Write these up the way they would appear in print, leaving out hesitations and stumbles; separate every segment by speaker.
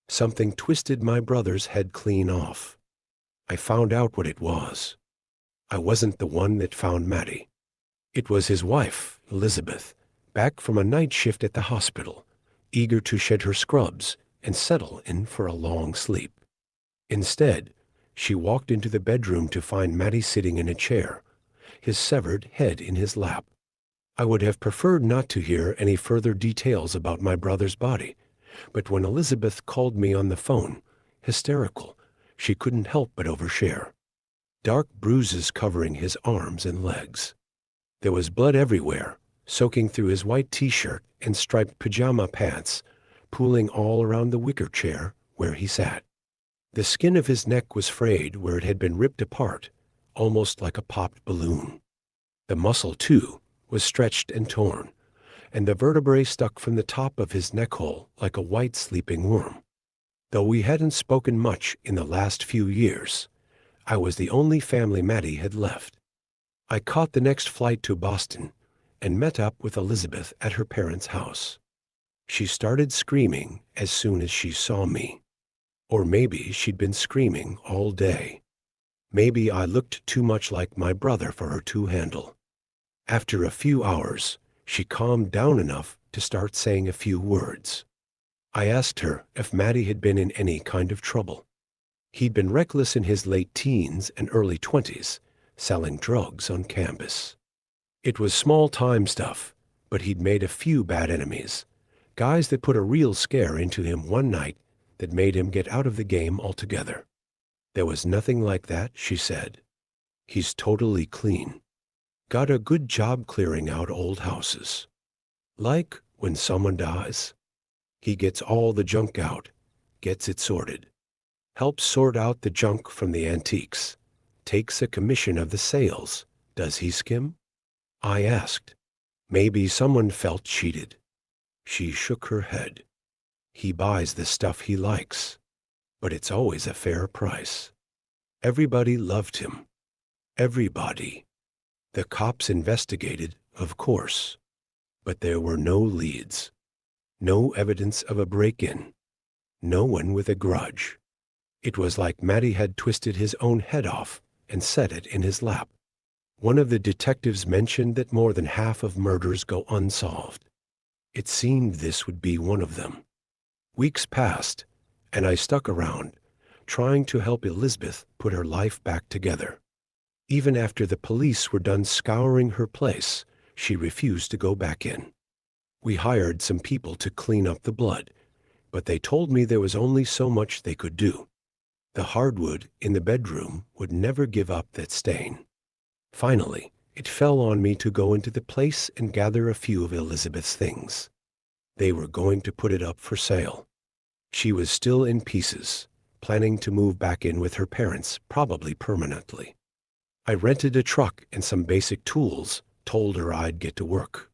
Speaker 1: Something twisted my brother's head clean off. I found out what it was. I wasn't the one that found Maddie. It was his wife, Elizabeth, back from a night shift at the hospital, eager to shed her scrubs and settle in for a long sleep. Instead, she walked into the bedroom to find Maddie sitting in a chair, his severed head in his lap. I would have preferred not to hear any further details about my brother's body, but when Elizabeth called me on the phone, hysterical, she couldn't help but overshare. Dark bruises covering his arms and legs. There was blood everywhere, soaking through his white t-shirt and striped pajama pants, pooling all around the wicker chair where he sat. The skin of his neck was frayed where it had been ripped apart, almost like a popped balloon. The muscle, too, was stretched and torn, and the vertebrae stuck from the top of his neck hole like a white sleeping worm. Though we hadn't spoken much in the last few years, I was the only family Maddie had left. I caught the next flight to Boston and met up with Elizabeth at her parents' house. She started screaming as soon as she saw me. Or maybe she'd been screaming all day. Maybe I looked too much like my brother for her to handle. After a few hours, she calmed down enough to start saying a few words. I asked her if Maddie had been in any kind of trouble. He'd been reckless in his late teens and early 20s, selling drugs on campus. It was small-time stuff, but he'd made a few bad enemies, guys that put a real scare into him one night that made him get out of the game altogether. There was nothing like that, she said. He's totally clean. Got a good job clearing out old houses. Like when someone dies. He gets all the junk out, gets it sorted. Helps sort out the junk from the antiques. Takes a commission of the sales. Does he skim? I asked. Maybe someone felt cheated. She shook her head. He buys the stuff he likes, but it's always a fair price. Everybody loved him. Everybody. The cops investigated, of course, but there were no leads. No evidence of a break-in. No one with a grudge. It was like Maddie had twisted his own head off and set it in his lap. One of the detectives mentioned that more than half of murders go unsolved. It seemed this would be one of them. Weeks passed, and I stuck around, trying to help Elizabeth put her life back together. Even after the police were done scouring her place, she refused to go back in. We hired some people to clean up the blood, but they told me there was only so much they could do. The hardwood in the bedroom would never give up that stain. Finally, it fell on me to go into the place and gather a few of Elizabeth's things. They were going to put it up for sale. She was still in pieces, planning to move back in with her parents, probably permanently. I rented a truck and some basic tools, told her I'd get to work.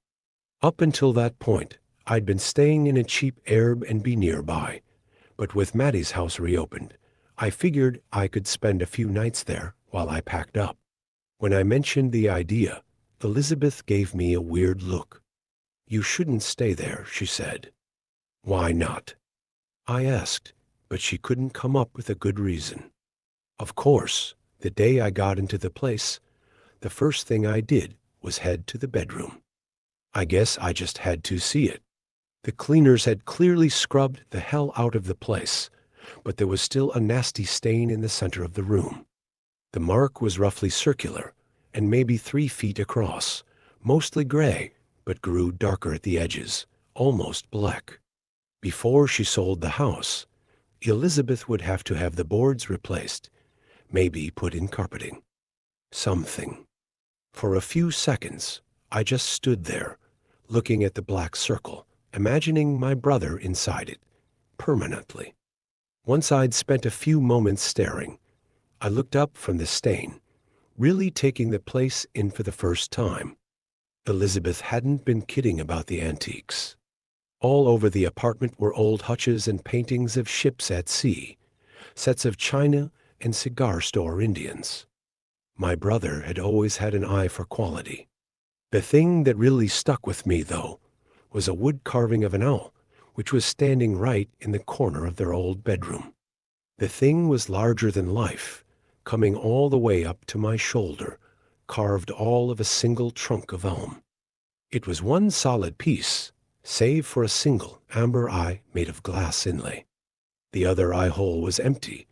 Speaker 1: Up until that point, I'd been staying in a cheap Airbnb nearby, but with Maddie's house reopened, I figured I could spend a few nights there while I packed up. When I mentioned the idea, Elizabeth gave me a weird look. You shouldn't stay there, she said. Why not? I asked, but she couldn't come up with a good reason. Of course, the day I got into the place, the first thing I did was head to the bedroom. I guess I just had to see it. The cleaners had clearly scrubbed the hell out of the place, but there was still a nasty stain in the center of the room. The mark was roughly circular and maybe 3 feet across, mostly gray, but grew darker at the edges, almost black. Before she sold the house, Elizabeth would have to have the boards replaced, maybe put in carpeting. Something. For a few seconds, I just stood there, looking at the black circle, imagining my brother inside it, permanently. Once I'd spent a few moments staring, I looked up from the stain, really taking the place in for the first time. Elizabeth hadn't been kidding about the antiques. All over the apartment were old hutches and paintings of ships at sea, sets of china and cigar store Indians. My brother had always had an eye for quality. The thing that really stuck with me, though, was a wood carving of an owl which was standing right in the corner of their old bedroom. The thing was larger than life, coming all the way up to my shoulder, carved all of a single trunk of elm. It was one solid piece, save for a single amber eye made of glass inlay. The other eye hole was empty,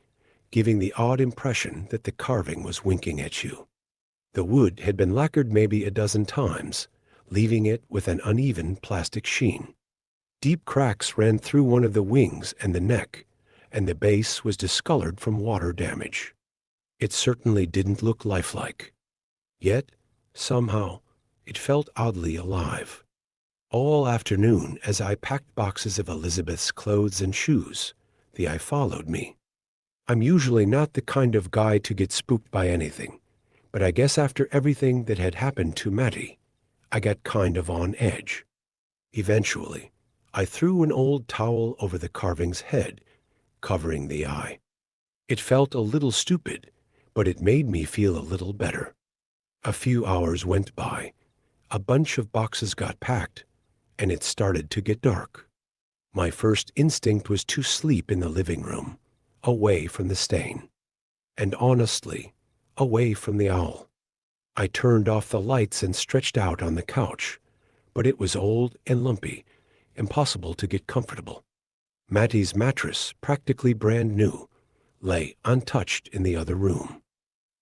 Speaker 1: giving the odd impression that the carving was winking at you. The wood had been lacquered maybe a dozen times, leaving it with an uneven plastic sheen. Deep cracks ran through one of the wings and the neck, and the base was discolored from water damage. It certainly didn't look lifelike. Yet, somehow, it felt oddly alive. All afternoon, as I packed boxes of Elizabeth's clothes and shoes, the eye followed me. I'm usually not the kind of guy to get spooked by anything, but I guess after everything that had happened to Mattie, I got kind of on edge. Eventually, I threw an old towel over the carving's head, covering the eye. It felt a little stupid, but it made me feel a little better. A few hours went by. A bunch of boxes got packed, and it started to get dark. My first instinct was to sleep in the living room, away from the stain, and honestly, away from the owl. I turned off the lights and stretched out on the couch, but it was old and lumpy, impossible to get comfortable. Mattie's mattress, practically brand new, lay untouched in the other room.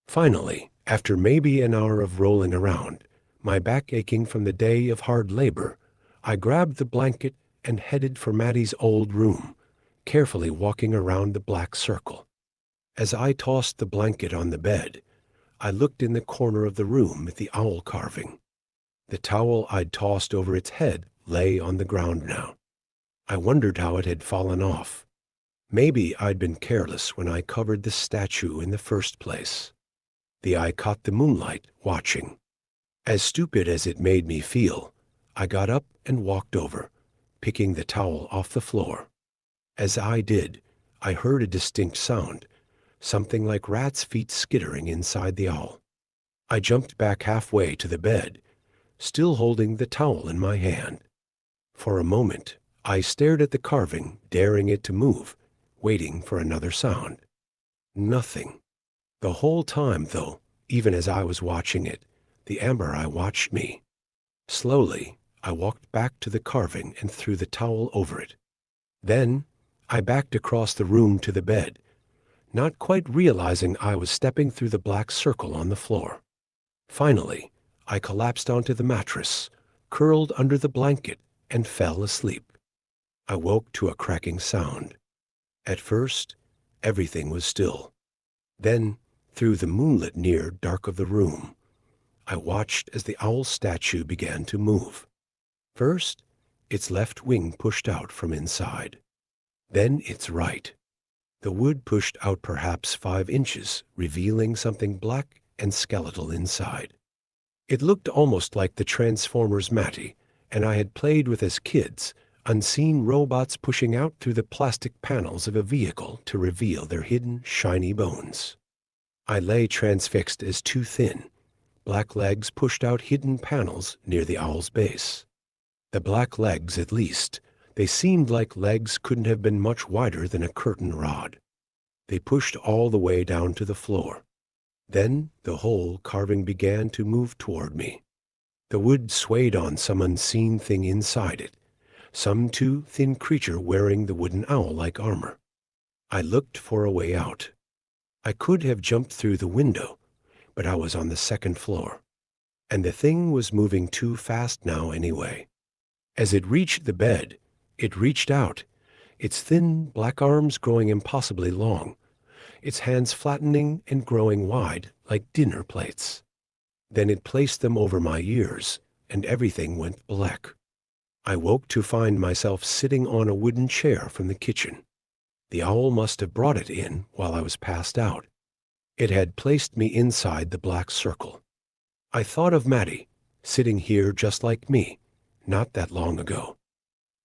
Speaker 1: Finally, after maybe an hour of rolling around, my back aching from the day of hard labor, I grabbed the blanket and headed for Mattie's old room, carefully walking around the black circle. As I tossed the blanket on the bed, I looked in the corner of the room at the owl carving. The towel I'd tossed over its head lay on the ground now. I wondered how it had fallen off. Maybe I'd been careless when I covered the statue in the first place. The eye caught the moonlight, watching. As stupid as it made me feel, I got up and walked over, picking the towel off the floor. As I did, I heard a distinct sound, something like rats' feet skittering inside the owl. I jumped back halfway to the bed, still holding the towel in my hand. For a moment, I stared at the carving, daring it to move, waiting for another sound. Nothing. The whole time, though, even as I was watching it, the amber eye watched me. Slowly, I walked back to the carving and threw the towel over it. Then, I backed across the room to the bed, not quite realizing I was stepping through the black circle on the floor. Finally, I collapsed onto the mattress, curled under the blanket, and fell asleep. I woke to a cracking sound. At first, everything was still. Then, through the moonlit near dark of the room, I watched as the owl statue began to move. First, its left wing pushed out from inside. Then its right. The wood pushed out perhaps 5 inches, revealing something black and skeletal inside. It looked almost like the Transformers Mattie, and I had played with as kids, unseen robots pushing out through the plastic panels of a vehicle to reveal their hidden, shiny bones. I lay transfixed as too thin. Black legs pushed out hidden panels near the owl's base. The black legs, at least, they seemed like legs couldn't have been much wider than a curtain rod. They pushed all the way down to the floor. Then the whole carving began to move toward me. The wood swayed on some unseen thing inside it, some too thin creature wearing the wooden owl-like armor. I looked for a way out. I could have jumped through the window, but I was on the 2nd floor, and the thing was moving too fast now anyway. As it reached the bed, it reached out, its thin black arms growing impossibly long, its hands flattening and growing wide like dinner plates. Then it placed them over my ears, and everything went black. I woke to find myself sitting on a wooden chair from the kitchen. The owl must have brought it in while I was passed out. It had placed me inside the black circle. I thought of Mattie, sitting here just like me, not that long ago.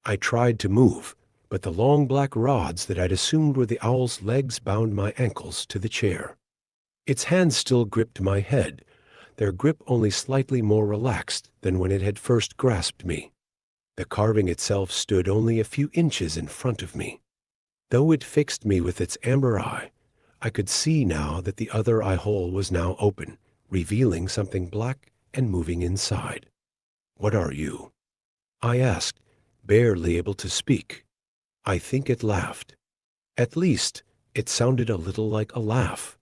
Speaker 1: I tried to move, but the long black rods that I'd assumed were the owl's legs bound my ankles to the chair. Its hands still gripped my head, their grip only slightly more relaxed than when it had first grasped me. The carving itself stood only a few inches in front of me. Though it fixed me with its amber eye, I could see now that the other eye hole was now open, revealing something black and moving inside. "What are you?" I asked, barely able to speak. I think it laughed. At least, it sounded a little like a laugh.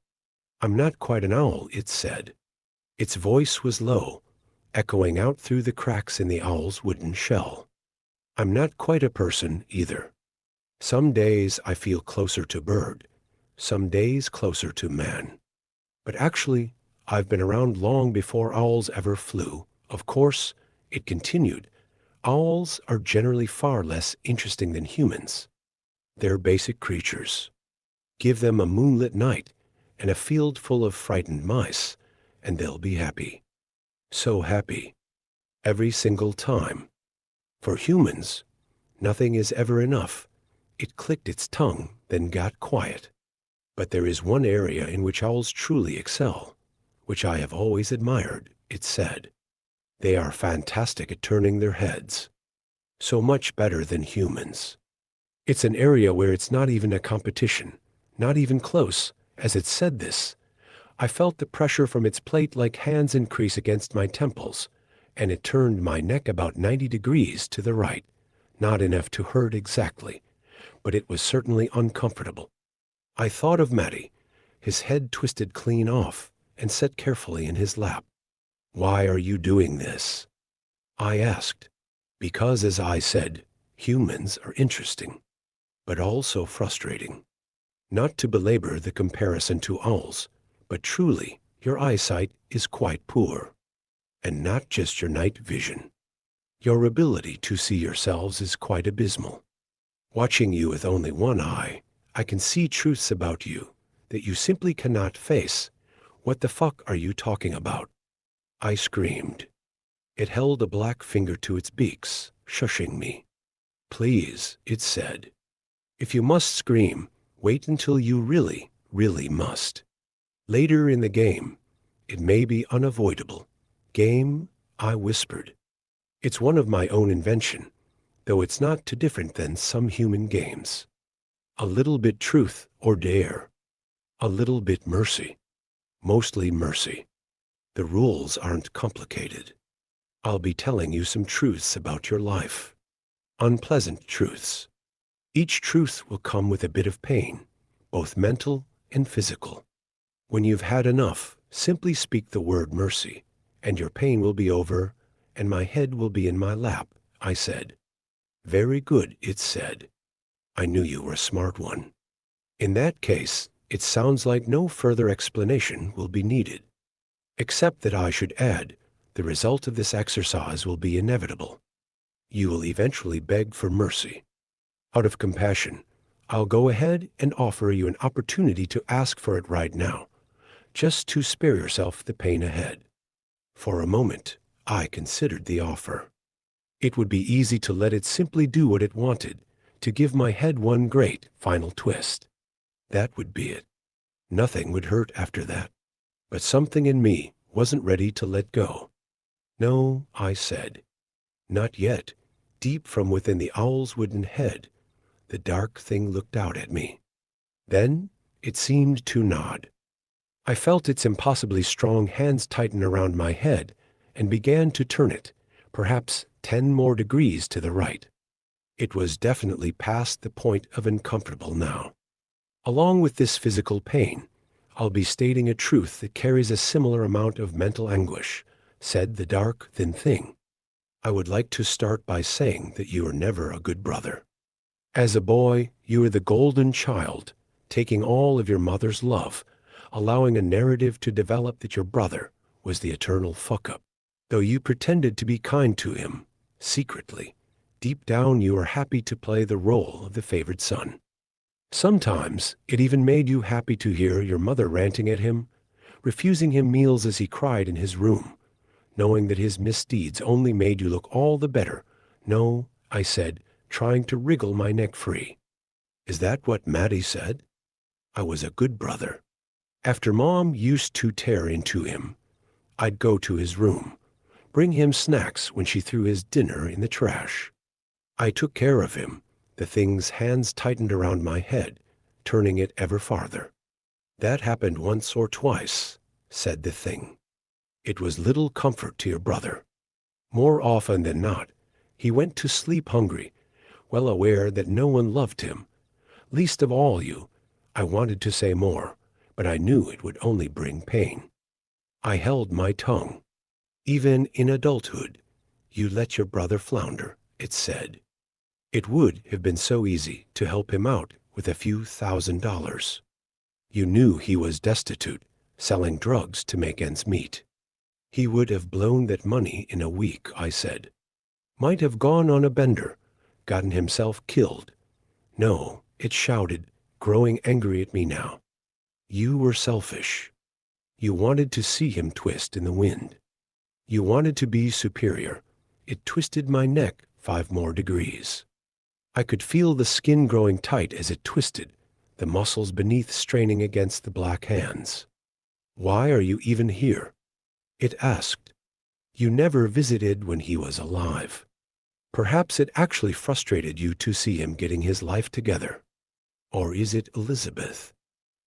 Speaker 1: "I'm not quite an owl," it said. Its voice was low, echoing out through the cracks in the owl's wooden shell. "I'm not quite a person either. Some days I feel closer to bird, some days closer to man. But actually, I've been around long before owls ever flew. Of course," it continued, "owls are generally far less interesting than humans. They're basic creatures. Give them a moonlit night and a field full of frightened mice, and they'll be happy. So happy. Every single time. For humans, nothing is ever enough." It clicked its tongue, then got quiet. "But there is one area in which owls truly excel, which I have always admired," it said. "They are fantastic at turning their heads. So much better than humans. It's an area where it's not even a competition, not even close." As it said this, I felt the pressure from its plate-like hands increase against my temples, and it turned my neck about 90 degrees to the right. Not enough to hurt exactly, but it was certainly uncomfortable. I thought of Matty, his head twisted clean off and set carefully in his lap. "Why are you doing this?" I asked. "Because, as I said, humans are interesting, but also frustrating. Not to belabor the comparison to owls, but truly, your eyesight is quite poor. And not just your night vision. Your ability to see yourselves is quite abysmal. Watching you with only one eye, I can see truths about you that you simply cannot face. What the fuck are you talking about?" I screamed. It held a black finger to its beaks, shushing me. "Please," it said. "If you must scream, wait until you really, really must. Later in the game, it may be unavoidable." "Game?" I whispered. "It's one of my own invention, though it's not too different than some human games. A little bit truth or dare. A little bit mercy. Mostly mercy. The rules aren't complicated. I'll be telling you some truths about your life. Unpleasant truths. Each truth will come with a bit of pain, both mental and physical. When you've had enough, simply speak the word mercy, and your pain will be over, and my head will be in my lap," I said. "Very good," it said. "I knew you were a smart one. In that case, it sounds like no further explanation will be needed. Except that I should add, the result of this exercise will be inevitable. You will eventually beg for mercy. Out of compassion, I'll go ahead and offer you an opportunity to ask for it right now, just to spare yourself the pain ahead." For a moment, I considered the offer. It would be easy to let it simply do what it wanted, to give my head one great final twist. That would be it. Nothing would hurt after that. But something in me wasn't ready to let go. "No," I said. "Not yet." Deep from within the owl's wooden head, the dark thing looked out at me. Then it seemed to nod. I felt its impossibly strong hands tighten around my head and began to turn it, perhaps 10 more degrees to the right. It was definitely past the point of uncomfortable now. Along with this physical pain, I'll be stating a truth that carries a similar amount of mental anguish, said the dark, thin thing. I would like to start by saying that you were never a good brother. As a boy, you were the golden child, taking all of your mother's love, allowing a narrative to develop that your brother was the eternal fuck-up. Though you pretended to be kind to him, secretly, deep down you were happy to play the role of the favored son. Sometimes it even made you happy to hear your mother ranting at him, refusing him meals as he cried in his room, knowing that his misdeeds only made you look all the better. "No," I said, trying to wriggle my neck free. "Is that what Maddie said?" I was a good brother. After Mom used to tear into him, I'd go to his room, bring him snacks when she threw his dinner in the trash. I took care of him. The thing's hands tightened around my head, turning it ever farther. That happened once or twice, said the thing. It was little comfort to your brother. More often than not, he went to sleep hungry, well aware that no one loved him, least of all you. I wanted to say more, but I knew it would only bring pain. I held my tongue. Even in adulthood, you let your brother flounder, it said. It would have been so easy to help him out with a few $1,000s. You knew he was destitute, selling drugs to make ends meet. He would have blown that money in a week, I said. Might have gone on a bender, gotten himself killed. No, it shouted, growing angry at me now. You were selfish. You wanted to see him twist in the wind. You wanted to be superior. It twisted my neck 5 more degrees. I could feel the skin growing tight as it twisted, the muscles beneath straining against the black hands. Why are you even here? It asked. You never visited when he was alive. Perhaps it actually frustrated you to see him getting his life together. Or is it Elizabeth?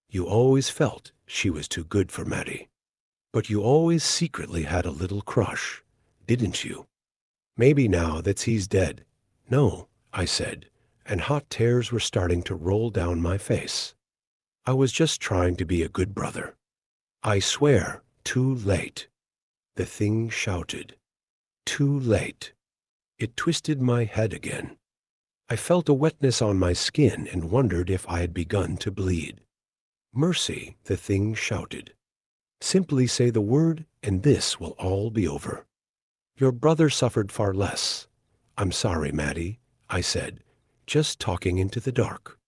Speaker 1: You always felt she was too good for Maddie. But you always secretly had a little crush, didn't you? Maybe now that he's dead. No, I said, and hot tears were starting to roll down my face. I was just trying to be a good brother. I swear, too late. The thing shouted. Too late. It twisted my head again. I felt a wetness on my skin and wondered if I had begun to bleed. Mercy, the thing shouted. Simply say the word and this will all be over. Your brother suffered far less. I'm sorry, Maddie, I said, just talking into the dark.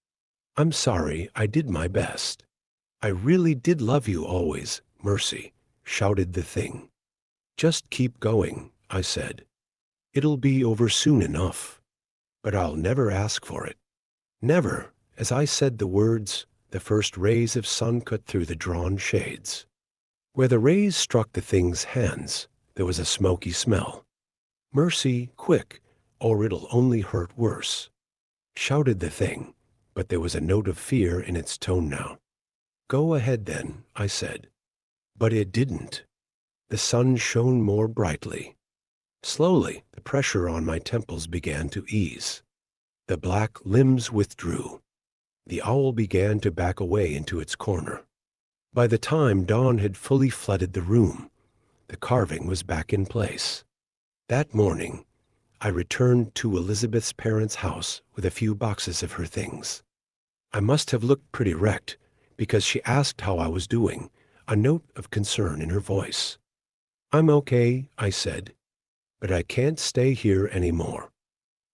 Speaker 1: I'm sorry, I did my best. I really did love you always, Mercy, shouted the thing. Just keep going, I said. It'll be over soon enough. But I'll never ask for it. Never. As I said the words, the first rays of sun cut through the drawn shades. Where the rays struck the thing's hands, there was a smoky smell. Mercy, quick, or it'll only hurt worse, shouted the thing, but there was a note of fear in its tone now. Go ahead then, I said. But it didn't. The sun shone more brightly. Slowly, the pressure on my temples began to ease. The black limbs withdrew. The owl began to back away into its corner. By the time dawn had fully flooded the room, the carving was back in place. That morning, I returned to Elizabeth's parents' house with a few boxes of her things. I must have looked pretty wrecked, because she asked how I was doing, a note of concern in her voice. I'm okay, I said, but I can't stay here anymore.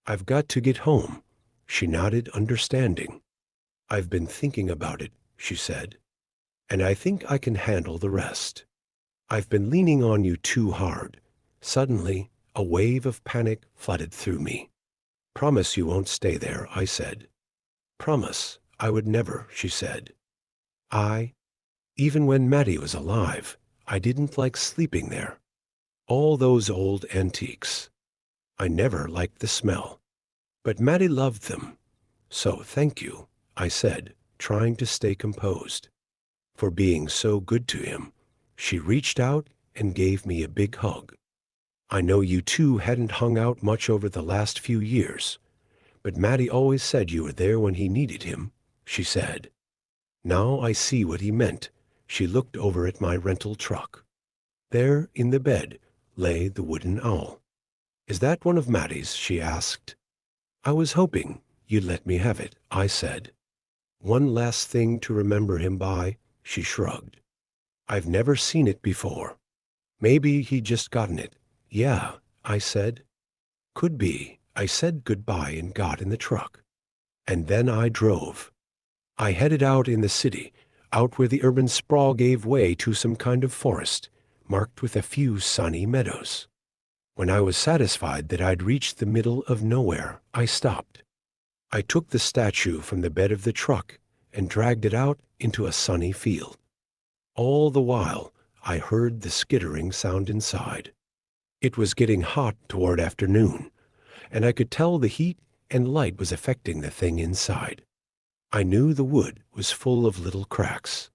Speaker 1: I've got to get home. She nodded, understanding. I've been thinking about it, she said, and I think I can handle the rest. I've been leaning on you too hard. Suddenly, a wave of panic flooded through me. Promise you won't stay there, I said. Promise, I would never, she said. Even when Maddie was alive, I didn't like sleeping there. All those old antiques. I never liked the smell. But Maddie loved them. So thank you, I said, trying to stay composed. For being so good to him. She reached out and gave me a big hug. I know you two hadn't hung out much over the last few years, but Maddie always said you were there when he needed him, she said. Now I see what he meant. She looked over at my rental truck. There, in the bed, lay the wooden owl. Is that one of Maddie's? She asked. I was hoping you'd let me have it, I said. One last thing to remember him by, she shrugged. I've never seen it before. Maybe he'd just gotten it. Yeah, I said. Could be. I said goodbye and got in the truck. And then I drove. I headed out in the city, out where the urban sprawl gave way to some kind of forest, marked with a few sunny meadows. When I was satisfied that I'd reached the middle of nowhere, I stopped. I took the statue from the bed of the truck and dragged it out into a sunny field. All the while, I heard the skittering sound inside. It was getting hot toward afternoon, and I could tell the heat and light was affecting the thing inside. I knew the wood was full of little cracks.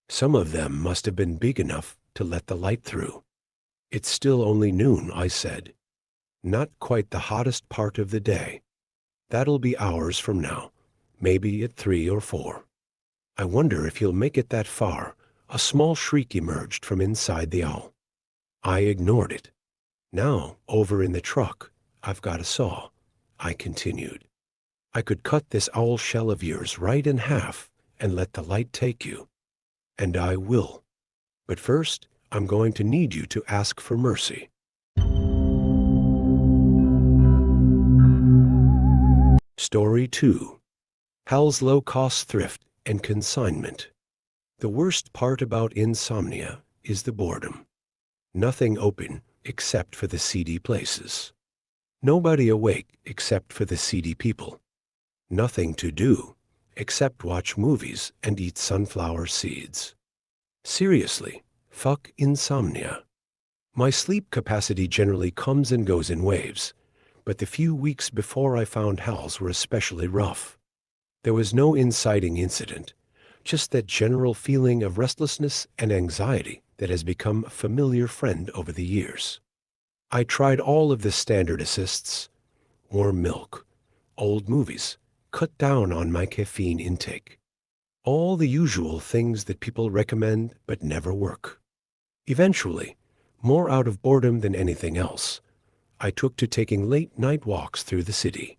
Speaker 1: Some of them must have been big enough to let the light through. "It's still only noon," I said. "Not quite the hottest part of the day. That'll be hours from now, maybe at 3 or 4. I wonder if he'll make it that far." A small shriek emerged from inside the owl. I ignored it. "Now, over in the truck, I've got a saw," I continued. "I could cut this owl shell of yours right in half and let the light take you. And I will. But first, I'm going to need you to ask for mercy." Story 2. Hal's Low-Cost Thrift and Consignment. The worst part about insomnia is the boredom. Nothing open except for the seedy places. Nobody awake except for the seedy people. Nothing to do except watch movies and eat sunflower seeds. Seriously, fuck insomnia. My sleep capacity generally comes and goes in waves, but the few weeks before I found Hal's were especially rough. There was no inciting incident, just that general feeling of restlessness and anxiety that has become a familiar friend over the years. I tried all of the standard assists: warm milk, old movies, cut down on my caffeine intake. All the usual things that people recommend but never work. Eventually, more out of boredom than anything else, I took to taking late night walks through the city.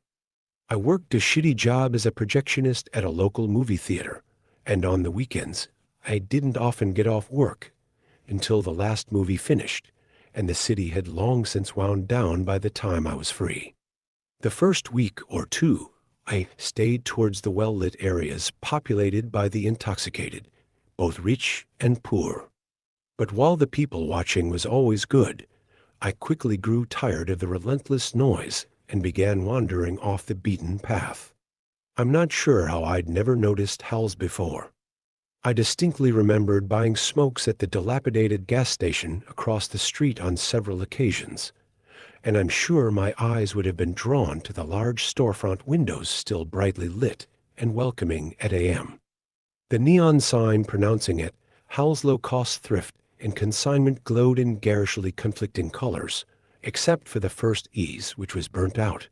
Speaker 1: I worked a shitty job as a projectionist at a local movie theater, and on the weekends, I didn't often get off work until the last movie finished, and the city had long since wound down by the time I was free. The first week or two, I stayed towards the well-lit areas populated by the intoxicated, both rich and poor. But while the people watching was always good, I quickly grew tired of the relentless noise and began wandering off the beaten path. I'm not sure how I'd never noticed Hal's before. I distinctly remembered buying smokes at the dilapidated gas station across the street on several occasions, and I'm sure my eyes would have been drawn to the large storefront windows still brightly lit and welcoming at AM. The neon sign pronouncing it Hal's Low-Cost Thrift and Consignment glowed in garishly conflicting colors, except for the first E's, which was burnt out.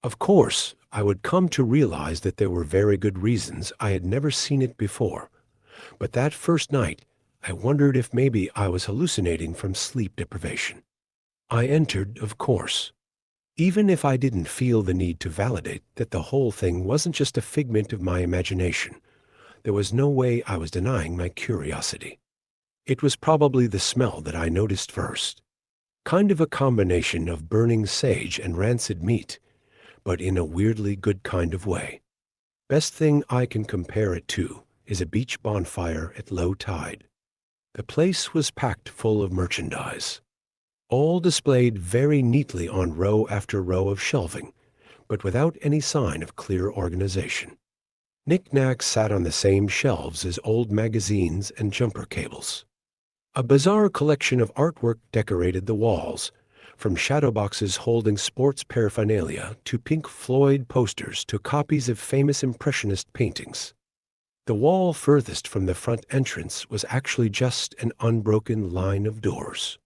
Speaker 1: Of course, I would come to realize that there were very good reasons I had never seen it before, but that first night I wondered if maybe I was hallucinating from sleep deprivation. I entered, of course. Even if I didn't feel the need to validate that the whole thing wasn't just a figment of my imagination, there was no way I was denying my curiosity. It was probably the smell that I noticed first. Kind of a combination of burning sage and rancid meat, but in a weirdly good kind of way. Best thing I can compare it to is a beach bonfire at low tide. The place was packed full of merchandise, all displayed very neatly on row after row of shelving, but without any sign of clear organization. Knickknacks sat on the same shelves as old magazines and jumper cables. A bizarre collection of artwork decorated the walls, from shadow boxes holding sports paraphernalia to Pink Floyd posters to copies of famous Impressionist paintings. The wall furthest from the front entrance was actually just an unbroken line of doors.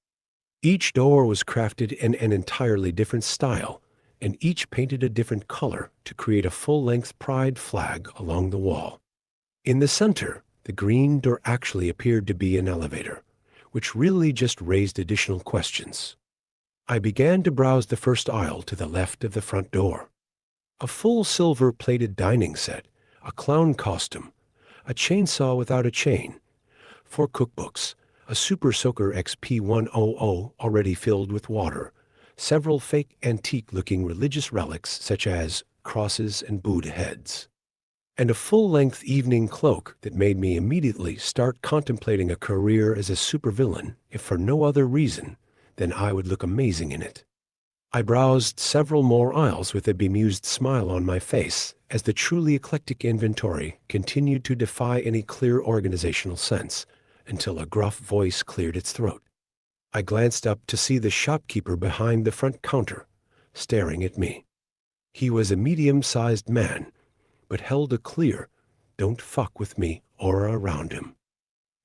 Speaker 1: Each door was crafted in an entirely different style, and each painted a different color to create a full-length pride flag along the wall. In the center, the green door actually appeared to be an elevator, which really just raised additional questions. I began to browse the first aisle to the left of the front door. A full silver-plated dining set, a clown costume, a chainsaw without a chain, 4 cookbooks, a Super Soaker XP100 already filled with water, several fake antique-looking religious relics such as crosses and Buddha heads, and a full-length evening cloak that made me immediately start contemplating a career as a supervillain, if for no other reason than I would look amazing in it. I browsed several more aisles with a bemused smile on my face as the truly eclectic inventory continued to defy any clear organizational sense, until a gruff voice cleared its throat. I glanced up to see the shopkeeper behind the front counter, staring at me. He was a medium-sized man, but held a clear, "Don't fuck with me," aura around him.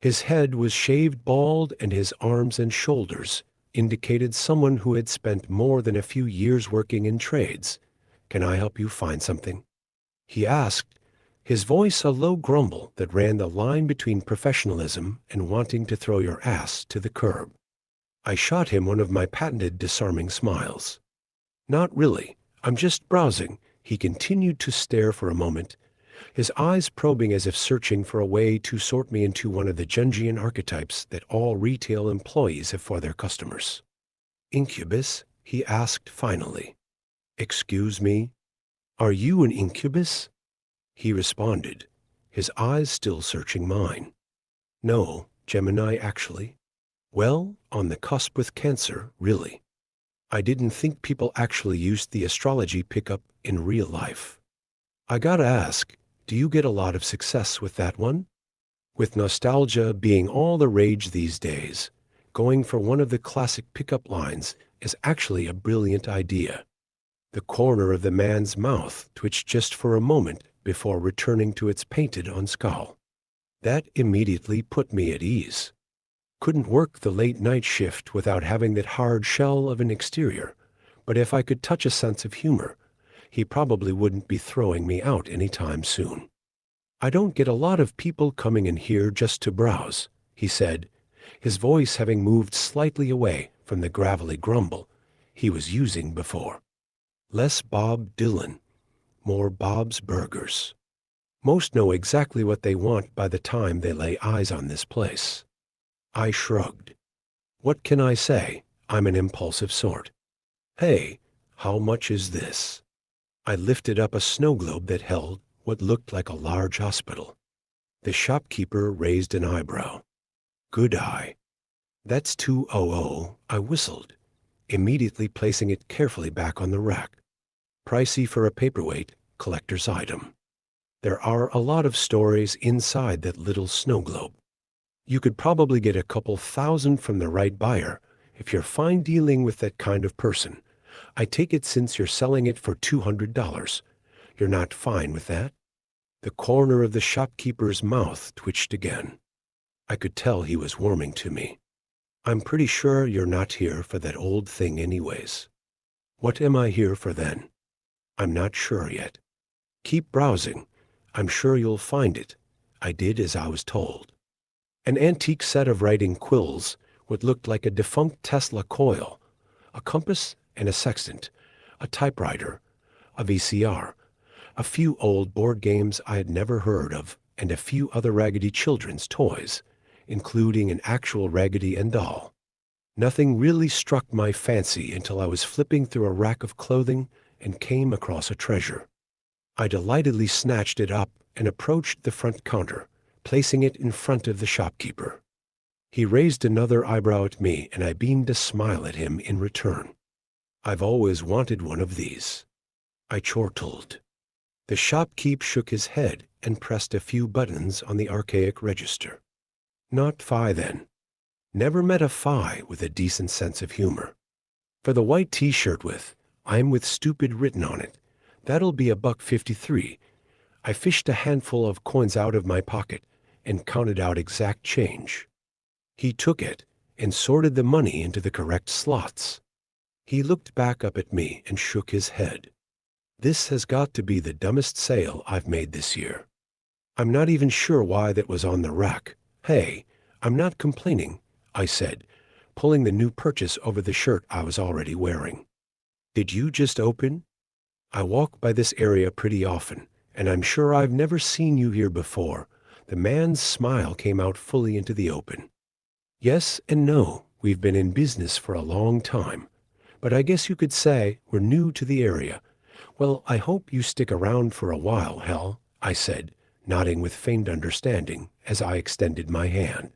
Speaker 1: His head was shaved bald, and his arms and shoulders indicated someone who had spent more than a few years working in trades. "Can I help you find something?" he asked, his voice a low grumble that ran the line between professionalism and wanting to throw your ass to the curb. I shot him one of my patented disarming smiles. "Not really. I'm just browsing." He continued to stare for a moment, his eyes probing as if searching for a way to sort me into one of the Jungian archetypes that all retail employees have for their customers. "Incubus?" he asked finally. "Excuse me? Are you an incubus?" he responded, his eyes still searching mine. "No, Gemini actually. Well, on the cusp with Cancer, really. I didn't think people actually used the astrology pickup in real life. I gotta ask, do you get a lot of success with that one?" With nostalgia being all the rage these days, going for one of the classic pickup lines is actually a brilliant idea. The corner of the man's mouth twitched just for a moment before returning to its painted-on scowl. That immediately put me at ease. Couldn't work the late-night shift without having that hard shell of an exterior, but if I could touch a sense of humor, he probably wouldn't be throwing me out anytime soon. "I don't get a lot of people coming in here just to browse," he said, his voice having moved slightly away from the gravelly grumble he was using before. Less Bob Dylan, more Bob's Burgers. Most know exactly what they want by the time they lay eyes on this place. I shrugged. What can I say? I'm an impulsive sort. "Hey, how much is this?" I lifted up a snow globe that held what looked like a large hospital. The shopkeeper raised an eyebrow. "Good eye. That's 200, I whistled, immediately placing it carefully back on the rack. Pricey for a paperweight, collector's item. There are a lot of stories inside that little snow globe. You could probably get a couple thousand from the right buyer if you're fine dealing with that kind of person. I take it since you're selling it for $200. You're not fine with that?" The corner of the shopkeeper's mouth twitched again. I could tell he was warming to me. "I'm pretty sure you're not here for that old thing anyways." "What am I here for then?" "I'm not sure yet. Keep browsing. I'm sure you'll find it." I did as I was told. An antique set of writing quills, what looked like a defunct Tesla coil, a compass and a sextant, a typewriter, a VCR, a few old board games I had never heard of, and a few other Raggedy children's toys, including an actual Raggedy Ann doll. Nothing really struck my fancy until I was flipping through a rack of clothing and came across a treasure. I delightedly snatched it up and approached the front counter, placing it in front of the shopkeeper. He raised another eyebrow at me, and I beamed a smile at him in return. "I've always wanted one of these," I chortled. The shopkeep shook his head and pressed a few buttons on the archaic register. "Not Phi, then." Never met a Phi with a decent sense of humor. "For the white T-shirt with, 'I'm with stupid' written on it, that'll be $1.53. I fished a handful of coins out of my pocket and counted out exact change. He took it and sorted the money into the correct slots. He looked back up at me and shook his head. "This has got to be the dumbest sale I've made this year. I'm not even sure why that was on the rack." "Hey, I'm not complaining," I said, pulling the new purchase over the shirt I was already wearing. "Did you just open? I walk by this area pretty often, and I'm sure I've never seen you here before." The man's smile came out fully into the open. "Yes and no. We've been in business for a long time, but I guess you could say we're new to the area. Well, I hope you stick around for a while, Hal," I said, nodding with faint understanding as I extended my hand.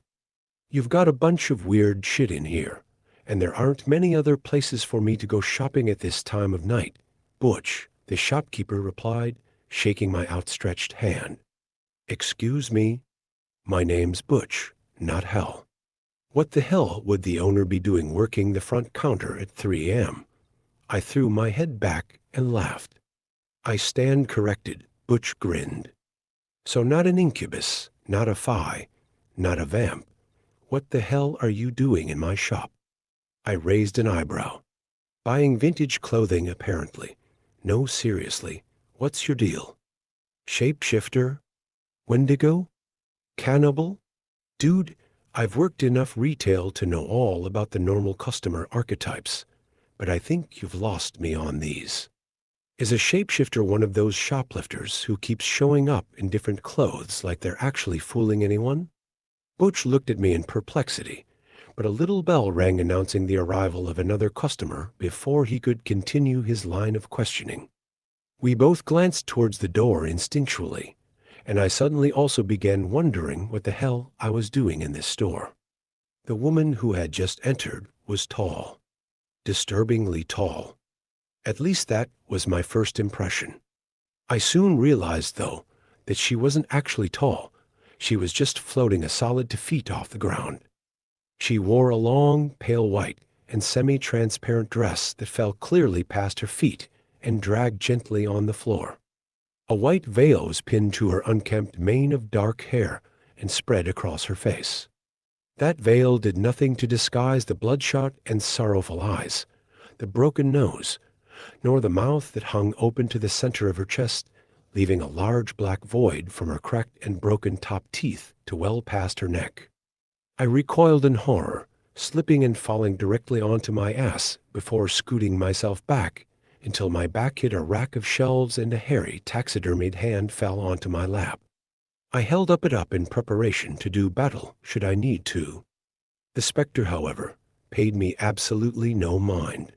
Speaker 1: "You've got a bunch of weird shit in here, and there aren't many other places for me to go shopping at this time of night." "Butch," the shopkeeper replied, shaking my outstretched hand. "Excuse me? My name's Butch, not Hal." What the hell would the owner be doing working the front counter at 3 a.m.? I threw my head back and laughed. "I stand corrected," Butch grinned. "So not an incubus, not a fae, not a vamp. What the hell are you doing in my shop?" I raised an eyebrow. "Buying vintage clothing, apparently. No, seriously, what's your deal? Shapeshifter? Wendigo? Cannibal? Dude, I've worked enough retail to know all about the normal customer archetypes, but I think you've lost me on these. Is a shapeshifter one of those shoplifters who keeps showing up in different clothes like they're actually fooling anyone?" Butch looked at me in perplexity, but a little bell rang announcing the arrival of another customer before he could continue his line of questioning. We both glanced towards the door instinctually, and I suddenly also began wondering what the hell I was doing in this store. The woman who had just entered was tall, disturbingly tall. At least that was my first impression. I soon realized, though, that she wasn't actually tall. She was just floating a solid 2 feet off the ground. She wore a long, pale white and semi-transparent dress that fell clearly past her feet and dragged gently on the floor. A white veil was pinned to her unkempt mane of dark hair and spread across her face. That veil did nothing to disguise the bloodshot and sorrowful eyes, the broken nose, nor the mouth that hung open to the center of her chest, leaving a large black void from her cracked and broken top teeth to well past her neck. I recoiled in horror, slipping and falling directly onto my ass before scooting myself back until my back hit a rack of shelves and a hairy, taxidermied hand fell onto my lap. I held it up in preparation to do battle should I need to. The specter, however, paid me absolutely no mind.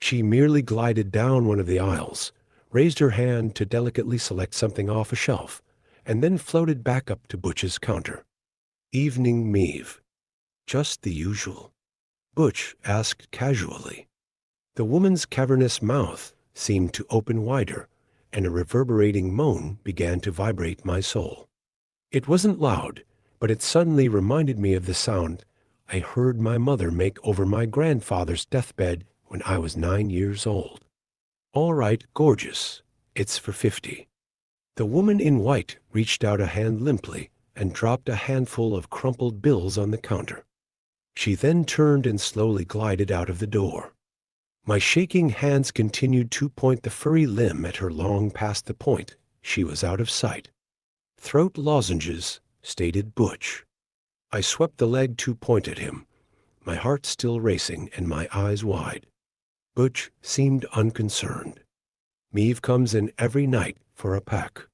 Speaker 1: She merely glided down one of the aisles, raised her hand to delicately select something off a shelf, and then floated back up to Butch's counter. "Evening, Meave." "Just the usual," Butch asked casually. The woman's cavernous mouth seemed to open wider, and a reverberating moan began to vibrate my soul. It wasn't loud, but it suddenly reminded me of the sound I heard my mother make over my grandfather's deathbed when I was 9 years old. "All right, gorgeous. It's for 50. The woman in white reached out a hand limply and dropped a handful of crumpled bills on the counter. She then turned and slowly glided out of the door. My shaking hands continued to point the furry limb at her long past the point. She was out of sight. "Throat lozenges," stated Butch. I swept the leg to point at him, my heart still racing and my eyes wide. Butch seemed unconcerned. "Meave comes in every night for a pack.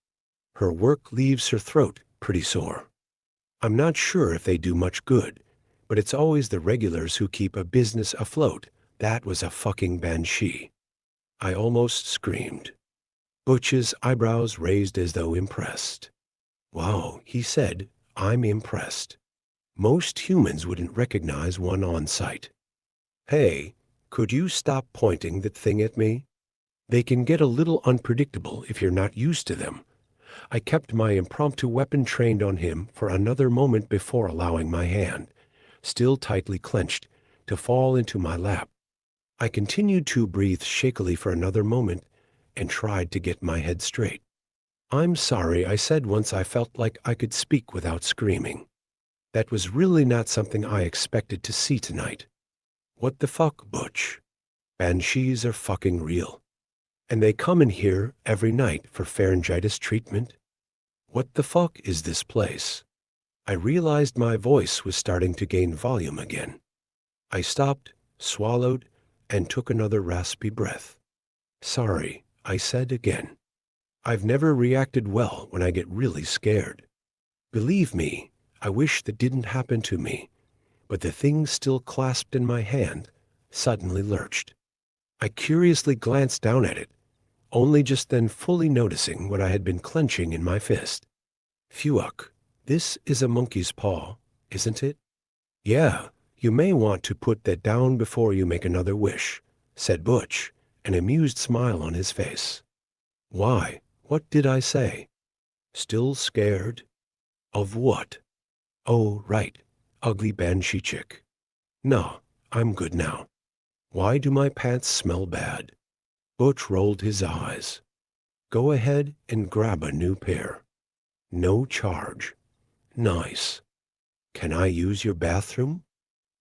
Speaker 1: Her work leaves her throat pretty sore. I'm not sure if they do much good, but it's always the regulars who keep a business afloat. That was a fucking banshee." I almost screamed. Butch's eyebrows raised as though impressed. "Wow," he said, "I'm impressed. Most humans wouldn't recognize one on sight. Hey, could you stop pointing that thing at me? They can get a little unpredictable if you're not used to them." I kept my impromptu weapon trained on him for another moment before allowing my hand, still tightly clenched, to fall into my lap. I continued to breathe shakily for another moment and tried to get my head straight. "I'm sorry," I said once I felt like I could speak without screaming. "That was really not something I expected to see tonight." "What the fuck, Butch? Banshees are fucking real. And they come in here every night for pharyngitis treatment. What the fuck is this place?" I realized my voice was starting to gain volume again. I stopped, swallowed, and took another raspy breath. "Sorry," I said again. "I've never reacted well when I get really scared. Believe me, I wish that didn't happen to me." But the thing still clasped in my hand suddenly lurched. I curiously glanced down at it, only just then fully noticing what I had been clenching in my fist. "Fuck, this is a monkey's paw, isn't it?" "Yeah, you may want to put that down before you make another wish," said Butch, an amused smile on his face. "Why, what did I say?" "Still scared?" "Of what?" "Oh, right, ugly banshee chick. No, I'm good now." Why do my pants smell bad? Butch rolled his eyes. Go ahead and grab a new pair. No charge. Nice. Can I use your bathroom?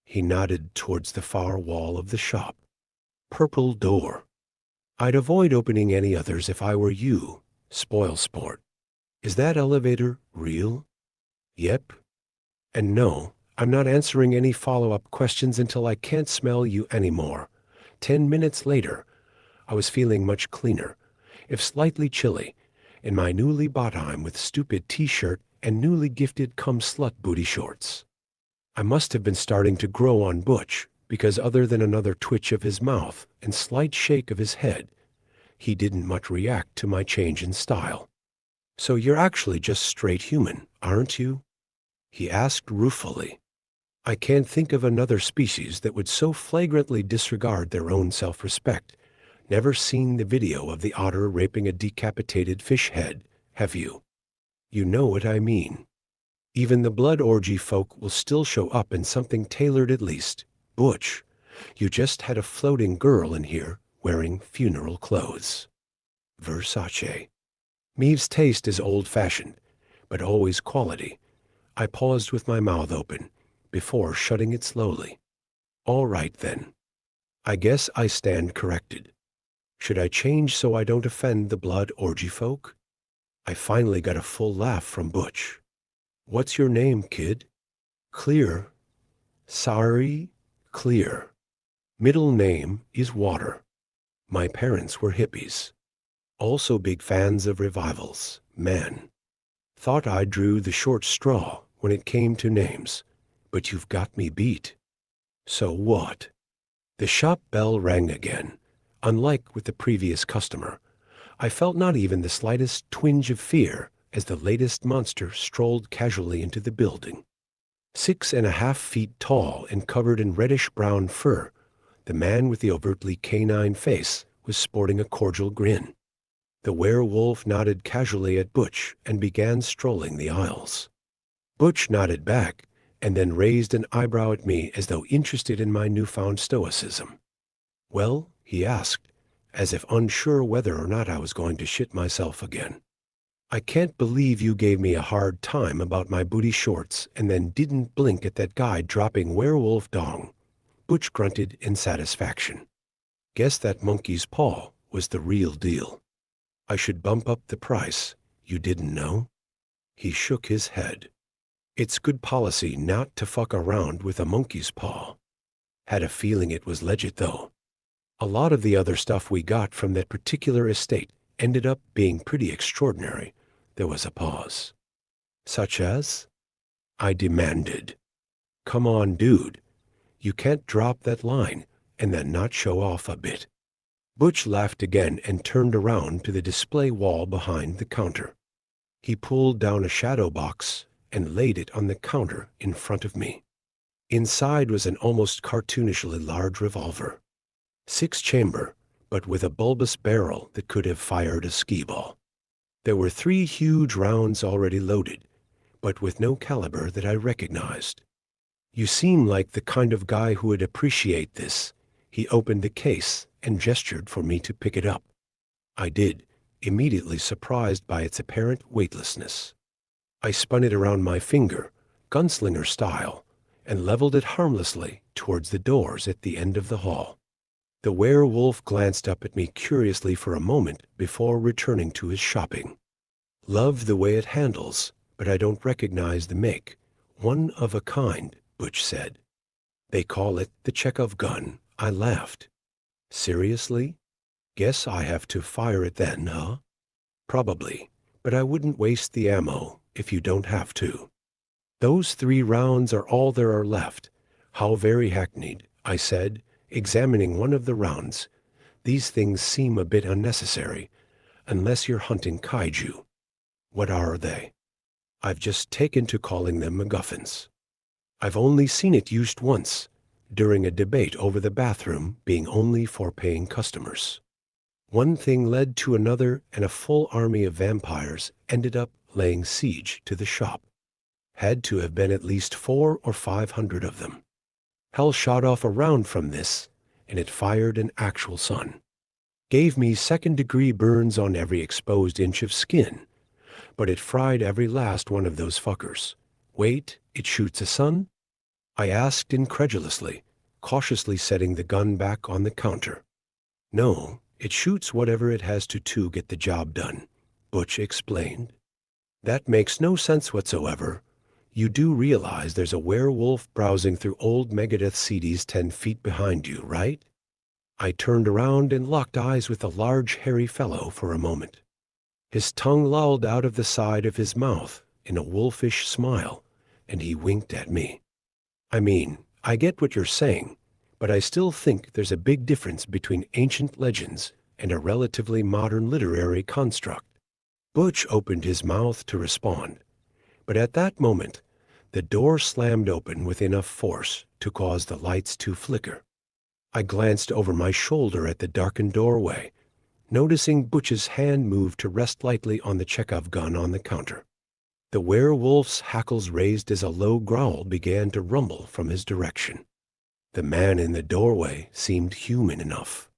Speaker 1: He nodded towards the far wall of the shop. Purple door. I'd avoid opening any others if I were you. Spoil sport. Is that elevator real? Yep. And no, I'm not answering any follow-up questions until I can't smell you anymore. 10 minutes later, I was feeling much cleaner, if slightly chilly, in my newly bought I'm with stupid t-shirt and newly gifted cum-slut booty shorts. I must have been starting to grow on Butch, because other than another twitch of his mouth and slight shake of his head, he didn't much react to my change in style. So you're actually just straight human, aren't you? He asked ruefully. I can't think of another species that would so flagrantly disregard their own self-respect. Never seen the video of the otter raping a decapitated fish head, have you? You know what I mean. Even the blood orgy folk will still show up in something tailored at least. Butch, you just had a floating girl in here wearing funeral clothes. Versace. Meave's taste is old-fashioned, but always quality. I paused with my mouth open, before shutting it slowly. All right then. I guess I stand corrected. Should I change so I don't offend the blood orgy folk? I finally got a full laugh from Butch. What's your name, kid? Clear. Sorry, Clear. Middle name is Water. My parents were hippies. Also big fans of revivals, man. Thought I drew the short straw when it came to names, but you've got me beat. So what? The shop bell rang again. Unlike with the previous customer, I felt not even the slightest twinge of fear as the latest monster strolled casually into the building. 6.5 feet tall and covered in reddish-brown fur, the man with the overtly canine face was sporting a cordial grin. The werewolf nodded casually at Butch and began strolling the aisles. Butch nodded back and then raised an eyebrow at me as though interested in my newfound stoicism. Well, he asked, as if unsure whether or not I was going to shit myself again. I can't believe you gave me a hard time about my booty shorts and then didn't blink at that guy dropping werewolf dong. Butch grunted in satisfaction. Guess that monkey's paw was the real deal. I should bump up the price. You didn't know? He shook his head. It's good policy not to fuck around with a monkey's paw. Had a feeling it was legit though. A lot of the other stuff we got from that particular estate ended up being pretty extraordinary. There was a pause. Such as? I demanded. Come on, dude. You can't drop that line and then not show off a bit. Butch laughed again and turned around to the display wall behind the counter. He pulled down a shadow box and laid it on the counter in front of me. Inside was an almost cartoonishly large revolver. 6-chamber, but with a bulbous barrel that could have fired a skee-ball. There were 3 huge rounds already loaded, but with no caliber that I recognized. You seem like the kind of guy who would appreciate this. He opened the case and gestured for me to pick it up. I did, immediately surprised by its apparent weightlessness. I spun it around my finger, gunslinger style, and leveled it harmlessly towards the doors at the end of the hall. The werewolf glanced up at me curiously for a moment before returning to his shopping. Love the way it handles, but I don't recognize the make. One of a kind, Butch said. They call it the Chekhov gun. I laughed. Seriously? Guess I have to fire it then, huh? Probably, but I wouldn't waste the ammo if you don't have to. Those 3 rounds are all there are left. How very hackneyed, I said, examining one of the rounds. These things seem a bit unnecessary, unless you're hunting kaiju. What are they? I've just taken to calling them MacGuffins. I've only seen it used once, during a debate over the bathroom being only for paying customers. One thing led to another, and a full army of vampires ended up laying siege to the shop. Had to have been at least 400 or 500 of them. Hell shot off a round from this, and it fired an actual sun. Gave me second-degree burns on every exposed inch of skin, but it fried every last one of those fuckers. Wait, it shoots a sun? I asked incredulously, cautiously setting the gun back on the counter. No, it shoots whatever it has to get the job done, Butch explained. That makes no sense whatsoever. You do realize there's a werewolf browsing through old Megadeth CDs 10 feet behind you, right? I turned around and locked eyes with the large, hairy fellow for a moment. His tongue lolled out of the side of his mouth in a wolfish smile, and he winked at me. I mean, I get what you're saying, but I still think there's a big difference between ancient legends and a relatively modern literary construct. Butch opened his mouth to respond, but at that moment, the door slammed open with enough force to cause the lights to flicker. I glanced over my shoulder at the darkened doorway, noticing Butch's hand move to rest lightly on the Chekhov gun on the counter. The werewolf's hackles raised as a low growl began to rumble from his direction. The man in the doorway seemed human enough.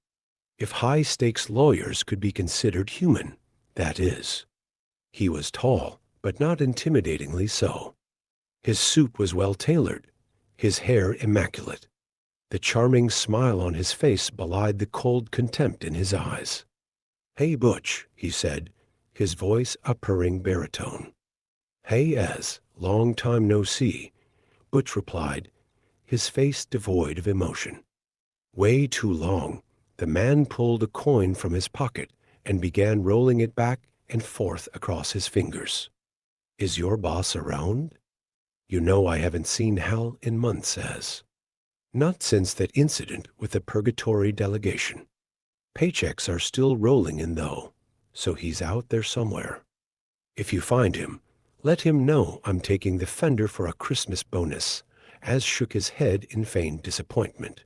Speaker 1: If high-stakes lawyers could be considered human, that is. He was tall, but not intimidatingly so. His suit was well-tailored, his hair immaculate. The charming smile on his face belied the cold contempt in his eyes. "Hey, Butch," he said, his voice a purring baritone. "Hey, Ez, long time no see," Butch replied, his face devoid of emotion. Way too long. The man pulled a coin from his pocket and began rolling it back and forth across his fingers. "Is your boss around? You know I haven't seen Hal in months, Ez. Not since that incident with the Purgatory delegation. Paychecks are still rolling in, though, so he's out there somewhere. If you find him, let him know I'm taking the fender for a Christmas bonus," Az shook his head in feigned disappointment.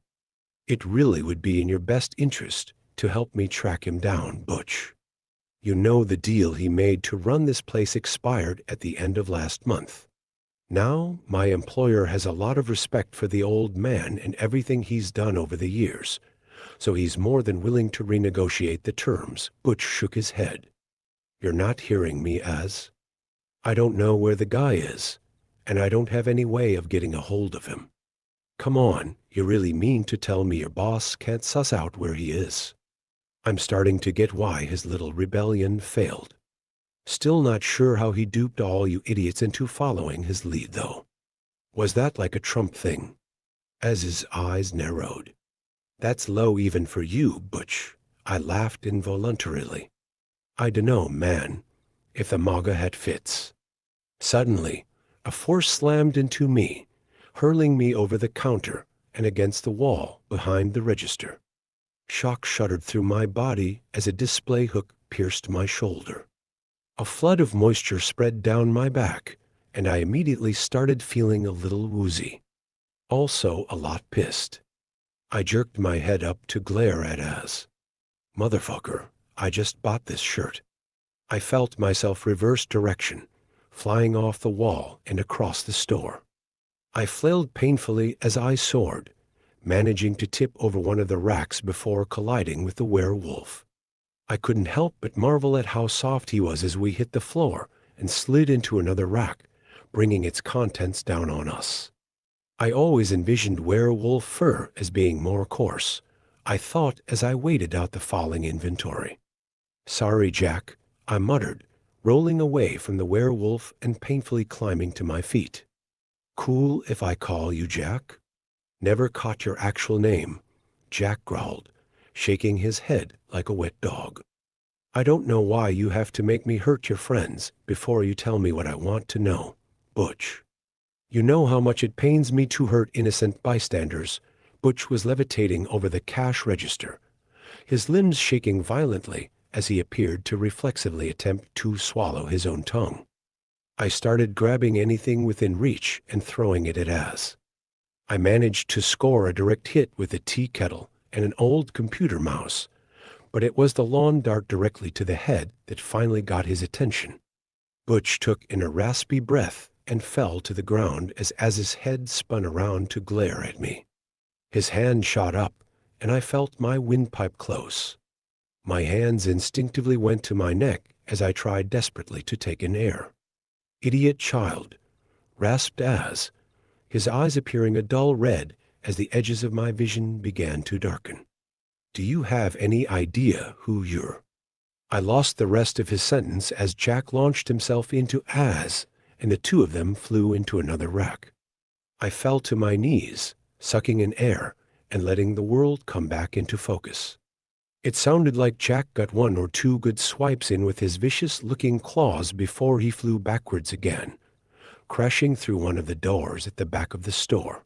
Speaker 1: "It really would be in your best interest to help me track him down, Butch. You know the deal he made to run this place expired at the end of last month. Now, my employer has a lot of respect for the old man and everything he's done over the years, so he's more than willing to renegotiate the terms." Butch shook his head. "You're not hearing me, Az. I don't know where the guy is, and I don't have any way of getting a hold of him. Come on, you really mean to tell me your boss can't suss out where he is?" I'm starting to get why his little rebellion failed. Still not sure how he duped all you idiots into following his lead, though. Was that like a Trump thing? As his eyes narrowed. "That's low even for you, Butch." I laughed involuntarily. "I dunno, man, if the MAGA hat fits." Suddenly, a force slammed into me, hurling me over the counter and against the wall behind the register. Shock shuddered through my body as a display hook pierced my shoulder. A flood of moisture spread down my back, and I immediately started feeling a little woozy. Also a lot pissed. I jerked my head up to glare at Az. "Motherfucker, I just bought this shirt." I felt myself reverse direction, flying off the wall and across the store. I flailed painfully as I soared, managing to tip over one of the racks before colliding with the werewolf. I couldn't help but marvel at how soft he was as we hit the floor and slid into another rack, bringing its contents down on us. I always envisioned werewolf fur as being more coarse, I thought as I weighted out the falling inventory. "Sorry, Jack," I muttered, rolling away from the werewolf and painfully climbing to my feet. "Cool if I call you Jack?" "Never caught your actual name," Jack growled, shaking his head like a wet dog. "I don't know why you have to make me hurt your friends before you tell me what I want to know, Butch. You know how much it pains me to hurt innocent bystanders." Butch was levitating over the cash register, his limbs shaking violently as he appeared to reflexively attempt to swallow his own tongue. I started grabbing anything within reach and throwing it at Az. I managed to score a direct hit with a tea kettle and an old computer mouse, but it was the lawn dart directly to the head that finally got his attention. Butch took in a raspy breath and fell to the ground as his head spun around to glare at me. His hand shot up, and I felt my windpipe close. My hands instinctively went to my neck as I tried desperately to take in air. "Idiot child," rasped Az, his eyes appearing a dull red as the edges of my vision began to darken. "Do you have any idea who you're—" I lost the rest of his sentence as Jack launched himself into Az, and the two of them flew into another rack. I fell to my knees, sucking in air and letting the world come back into focus. It sounded like Jack got one or two good swipes in with his vicious-looking claws before he flew backwards again, crashing through one of the doors at the back of the store.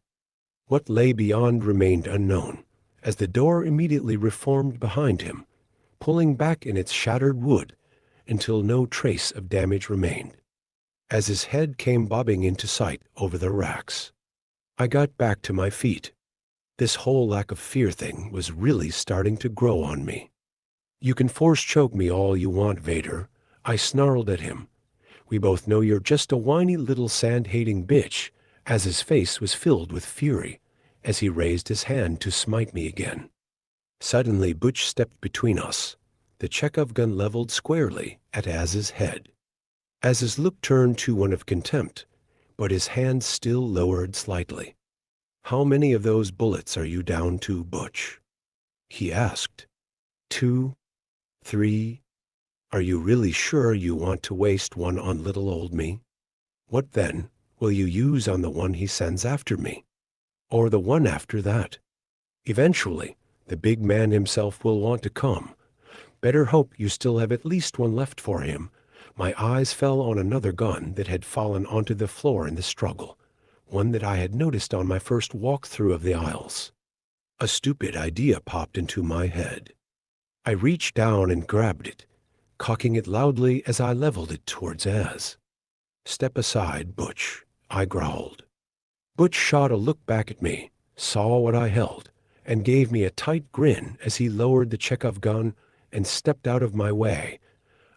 Speaker 1: What lay beyond remained unknown, as the door immediately reformed behind him, pulling back in its shattered wood until no trace of damage remained, as his head came bobbing into sight over the racks. I got back to my feet. This whole lack of fear thing was really starting to grow on me. "You can force choke me all you want, Vader," I snarled at him. "We both know you're just a whiny little sand-hating bitch," as his face was filled with fury as he raised his hand to smite me again. Suddenly Butch stepped between us, the Chekhov gun leveled squarely at Az's head. Az's look turned to one of contempt, but his hand still lowered slightly. "How many of those bullets are you down to, Butch?" he asked. "2, 3. Are you really sure you want to waste one on little old me? What then will you use on the one he sends after me? Or the one after that? Eventually, the big man himself will want to come. Better hope you still have at least one left for him." My eyes fell on another gun that had fallen onto the floor in the struggle, one that I had noticed on my first walk through of the aisles. A stupid idea popped into my head. I reached down and grabbed it, cocking it loudly as I leveled it towards Az. "Step aside, Butch," I growled. Butch shot a look back at me, saw what I held, and gave me a tight grin as he lowered the Chekhov gun and stepped out of my way.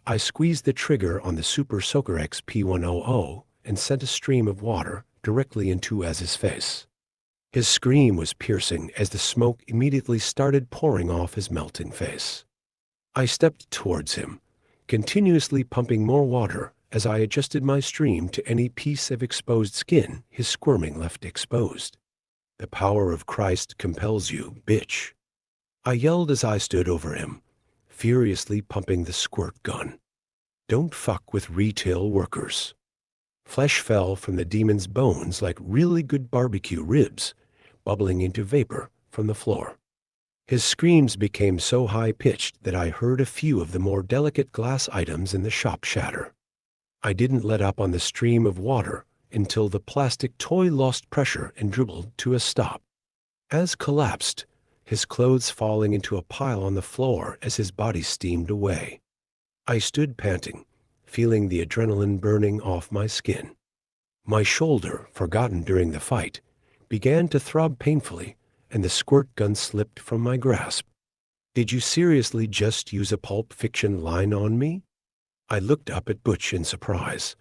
Speaker 1: I squeezed the trigger on the Super Soaker XP100 and sent a stream of water directly into Az's face. His scream was piercing as the smoke immediately started pouring off his melting face. I stepped towards him, continuously pumping more water as I adjusted my stream to any piece of exposed skin his squirming left exposed. "The power of Christ compels you, bitch," I yelled as I stood over him, furiously pumping the squirt gun. "Don't fuck with retail workers." Flesh fell from the demon's bones like really good barbecue ribs, bubbling into vapor from the floor. His screams became so high-pitched that I heard a few of the more delicate glass items in the shop shatter. I didn't let up on the stream of water until the plastic toy lost pressure and dribbled to a stop. Az collapsed, his clothes falling into a pile on the floor as his body steamed away. I stood panting, feeling the adrenaline burning off my skin. My shoulder, forgotten during the fight, began to throb painfully, and the squirt gun slipped from my grasp. "Did you seriously just use a Pulp Fiction line on me?" I looked up at Butch in surprise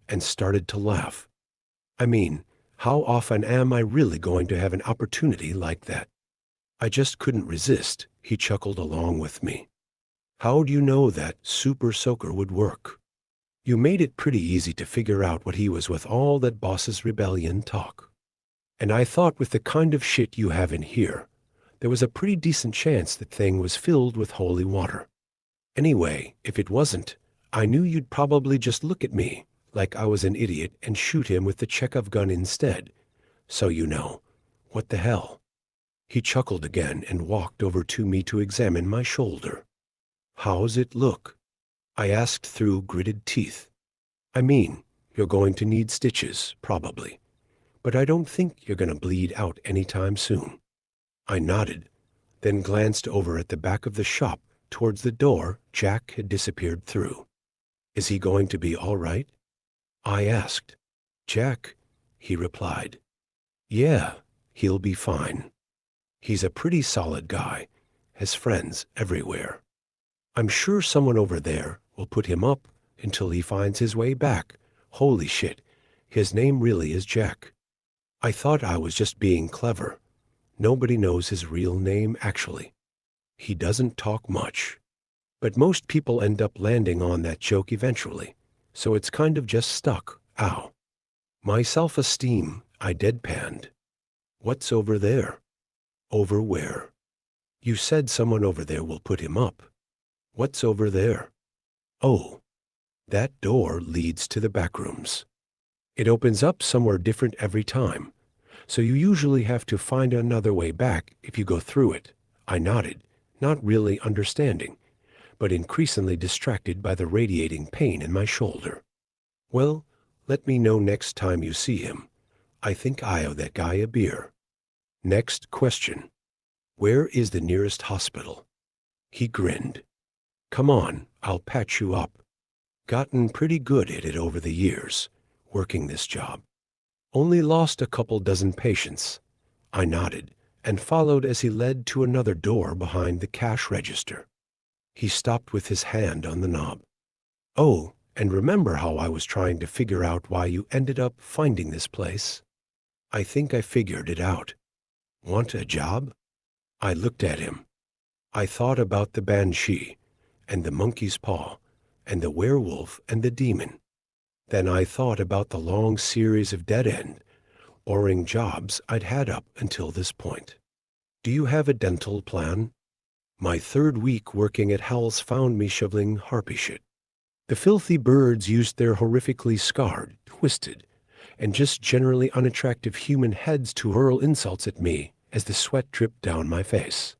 Speaker 1: and started to laugh. "I mean, how often am I really going to have an opportunity like that?" I just couldn't resist. He chuckled along with me. "How do you know that Super Soaker would work? You made it pretty easy to figure out what he was with all that boss's rebellion talk. And I thought with the kind of shit you have in here, there was a pretty decent chance that thing was filled with holy water. Anyway, if it wasn't, I knew you'd probably just look at me like I was an idiot and shoot him with the Chekhov gun instead. So you know, what the hell?" He chuckled again and walked over to me to examine my shoulder. "How's it look?" I asked through gritted teeth. "I mean, you're going to need stitches, probably, but I don't think you're going to bleed out anytime soon." I nodded, then glanced over at the back of the shop towards the door Jack had disappeared through. "Is he going to be all right?" I asked. "Jack," he replied. "Yeah, he'll be fine. He's a pretty solid guy, has friends everywhere. I'm sure someone over there will put him up until he finds his way back. Holy shit, his name really is Jack. I thought I was just being clever, Nobody knows his real name, actually. He doesn't talk much. But most people end up landing on that joke eventually, so it's kind of just stuck. Ow. My self-esteem, I deadpanned. What's over there? Over where? You said someone over there will put him up. What's over there? Oh, that door leads to the back rooms. It opens up somewhere different every time, so you usually have to find another way back if you go through it. I nodded, not really understanding, but increasingly distracted by the radiating pain in my shoulder. Well, let me know next time you see him. I think I owe that guy a beer. Next question. Where is the nearest hospital? He grinned. Come on, I'll patch you up. Gotten pretty good at it over the years, working this job. Only lost a couple dozen patients. I nodded and followed as he led to another door behind the cash register. He stopped with his hand on the knob. Oh, and remember how I was trying to figure out why you ended up finding this place? I think I figured it out. Want a job? I looked at him. I thought about the banshee, and the monkey's paw, and the werewolf and the demon. Then I thought about the long series of dead-end, boring jobs I'd had up until this point. Do you have a dental plan? My third week working at Hal's found me shoveling harpy shit. The filthy birds used their horrifically scarred, twisted, and just generally unattractive human heads to hurl insults at me as the sweat dripped down my face.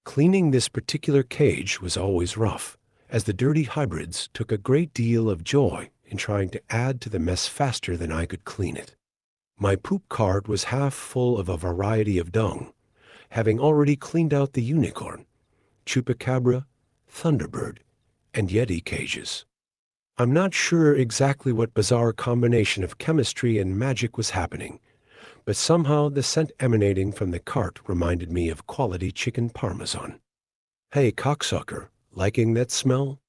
Speaker 1: Cleaning this particular cage was always rough, as the dirty hybrids took a great deal of joy in trying to add to the mess faster than I could clean it. My poop cart was half full of a variety of dung, having already cleaned out the unicorn, chupacabra, thunderbird, and yeti cages. I'm not sure exactly what bizarre combination of chemistry and magic was happening, but somehow the scent emanating from the cart reminded me of quality chicken parmesan. Hey, cocksucker, liking that smell?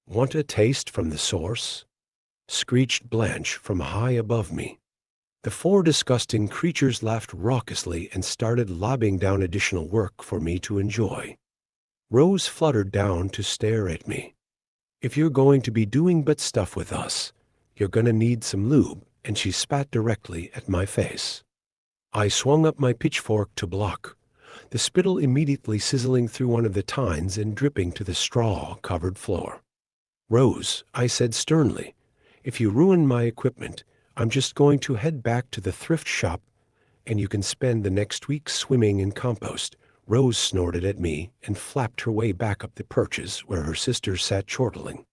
Speaker 1: Want a taste from the source? Screeched Blanche from high above me. The four disgusting creatures laughed raucously and started lobbing down additional work for me to enjoy. Rose fluttered down to stare at me. If you're going to be doing butt stuff with us, you're gonna need some lube, and she spat directly at my face. I swung up my pitchfork to block, the spittle immediately sizzling through one of the tines and dripping to the straw-covered floor. Rose, I said sternly, if you ruin my equipment, I'm just going to head back to the thrift shop, and you can spend the next week swimming in compost. Rose snorted at me and flapped her way back up the perches where her sister sat chortling.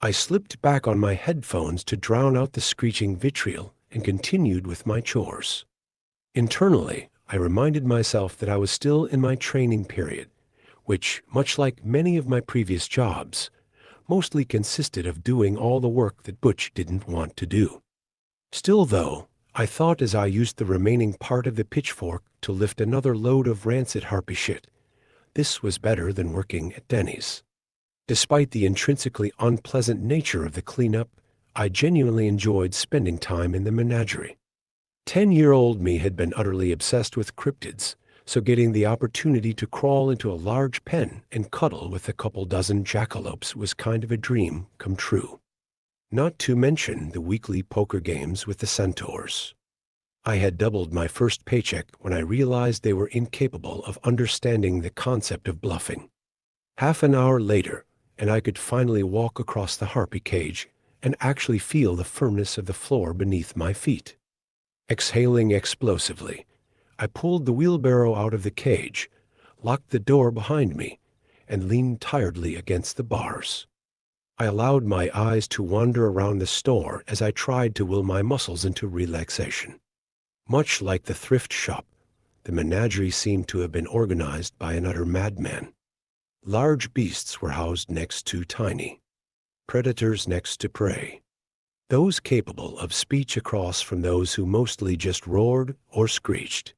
Speaker 1: I slipped back on my headphones to drown out the screeching vitriol and continued with my chores. Internally, I reminded myself that I was still in my training period, which, much like many of my previous jobs, mostly consisted of doing all the work that Butch didn't want to do. Still, though, I thought as I used the remaining part of the pitchfork to lift another load of rancid harpy shit, this was better than working at Denny's. Despite the intrinsically unpleasant nature of the cleanup, I genuinely enjoyed spending time in the menagerie. 10-year-old me had been utterly obsessed with cryptids, so getting the opportunity to crawl into a large pen and cuddle with a couple dozen jackalopes was kind of a dream come true. Not to mention the weekly poker games with the centaurs. I had doubled my first paycheck when I realized they were incapable of understanding the concept of bluffing. Half an hour later, and I could finally walk across the harpy cage and actually feel the firmness of the floor beneath my feet. Exhaling explosively, I pulled the wheelbarrow out of the cage, locked the door behind me, and leaned tiredly against the bars. I allowed my eyes to wander around the store as I tried to will my muscles into relaxation. Much like the thrift shop, the menagerie seemed to have been organized by an utter madman. Large beasts were housed next to tiny, predators next to prey, those capable of speech across from those who mostly just roared or screeched.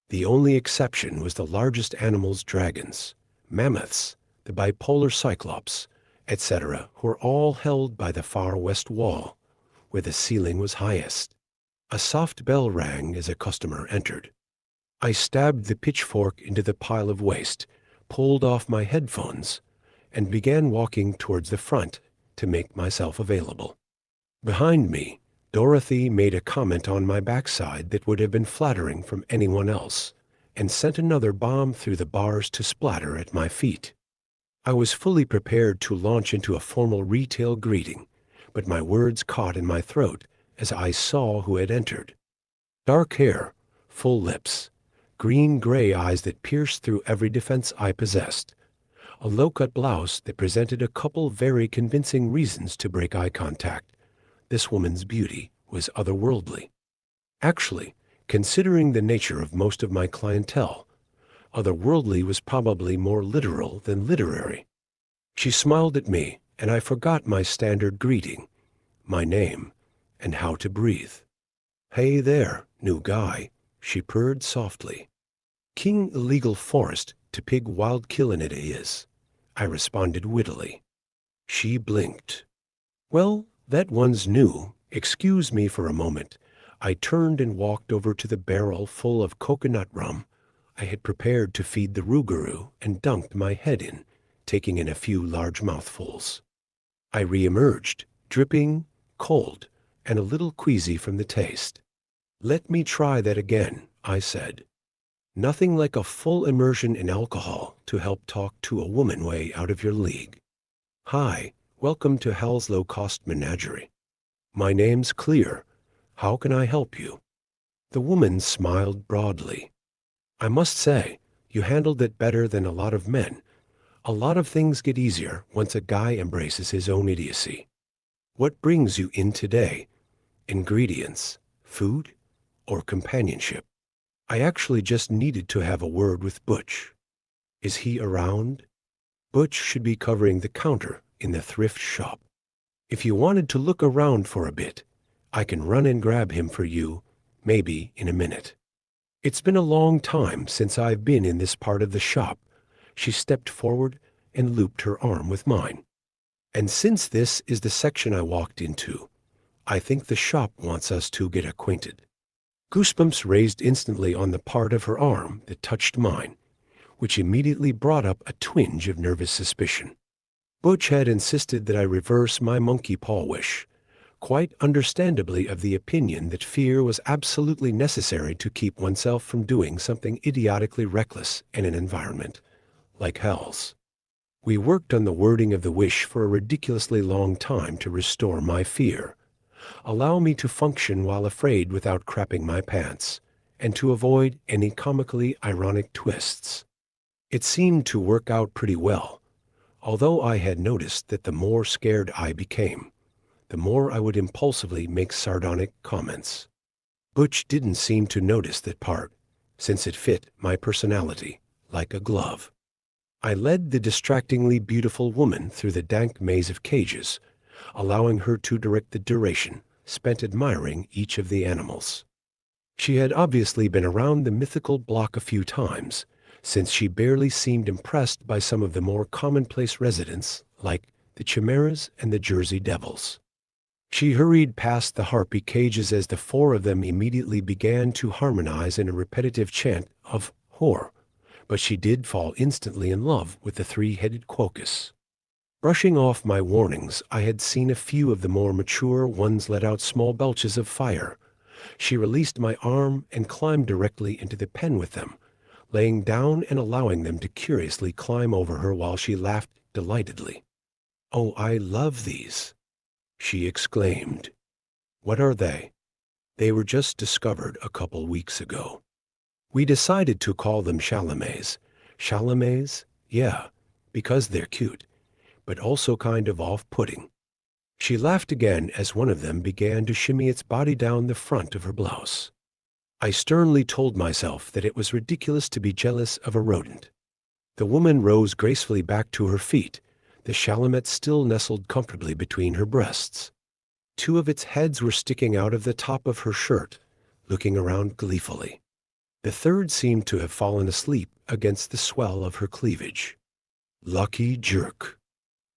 Speaker 1: The only exception was the largest animals, dragons, mammoths, the bipolar cyclops, etc., who were all held by the far west wall, where the ceiling was highest. A soft bell rang as a customer entered. I stabbed the pitchfork into the pile of waste, pulled off my headphones, and began walking towards the front to make myself available. Behind me, Dorothy made a comment on my backside that would have been flattering from anyone else, and sent another bomb through the bars to splatter at my feet. I was fully prepared to launch into a formal retail greeting, but my words caught in my throat as I saw who had entered. Dark hair, full lips, green-gray eyes that pierced through every defense I possessed, a low-cut blouse that presented a couple very convincing reasons to break eye contact. This woman's beauty was otherworldly. Actually, considering the nature of most of my clientele, otherworldly was probably more literal than literary. She smiled at me, and I forgot my standard greeting, my name, and how to breathe. "Hey there, new guy," she purred softly. "King illegal forest to pig wild killin' it is," I responded wittily. She blinked. "Well, that one's new. Excuse me for a moment." I turned and walked over to the barrel full of coconut rum I had prepared to feed the rougarou and dunked my head in, taking in a few large mouthfuls. I reemerged, dripping, cold, and a little queasy from the taste. "Let me try that again," I said. Nothing like a full immersion in alcohol to help talk to a woman way out of your league. "Hi, welcome to Hal's low-cost menagerie. My name's Clear. How can I help you?" The woman smiled broadly. "I must say, you handled it better than a lot of men. A lot of things get easier once a guy embraces his own idiocy. What brings you in today? Ingredients, food, or companionship?" I actually just needed to have a word with Butch. "Is he around?" Butch should be covering the counter in the thrift shop. "If you wanted to look around for a bit, I can run and grab him for you, maybe in a minute. It's been a long time since I've been in this part of the shop." She stepped forward and looped her arm with mine. "And since this is the section I walked into, I think the shop wants us to get acquainted." Goosebumps raised instantly on the part of her arm that touched mine, which immediately brought up a twinge of nervous suspicion. Butch had insisted that I reverse my monkey paw wish, quite understandably of the opinion that fear was absolutely necessary to keep oneself from doing something idiotically reckless in an environment like Hal's. We worked on the wording of the wish for a ridiculously long time to restore my fear, allow me to function while afraid without crapping my pants, and to avoid any comically ironic twists. It seemed to work out pretty well, although I had noticed that the more scared I became, the more I would impulsively make sardonic comments. Butch didn't seem to notice that part, since it fit my personality like a glove. I led the distractingly beautiful woman through the dank maze of cages, allowing her to direct the duration spent admiring each of the animals. She had obviously been around the mythical block a few times, since she barely seemed impressed by some of the more commonplace residents, like the chimeras and the Jersey Devils. She hurried past the harpy cages as the four of them immediately began to harmonize in a repetitive chant of whore, but she did fall instantly in love with the three-headed quokkas. Brushing off my warnings, I had seen a few of the more mature ones let out small belches of fire. She released my arm and climbed directly into the pen with them, laying down and allowing them to curiously climb over her while she laughed delightedly. "Oh, I love these," she exclaimed. "What are they?" "They were just discovered a couple weeks ago. We decided to call them Chalamets." "Chalamets? Yeah, because they're cute, but also kind of off-putting." She laughed again as one of them began to shimmy its body down the front of her blouse. I sternly told myself that it was ridiculous to be jealous of a rodent. The woman rose gracefully back to her feet, the Chalamet still nestled comfortably between her breasts. Two of its heads were sticking out of the top of her shirt, looking around gleefully. The third seemed to have fallen asleep against the swell of her cleavage. "Lucky jerk.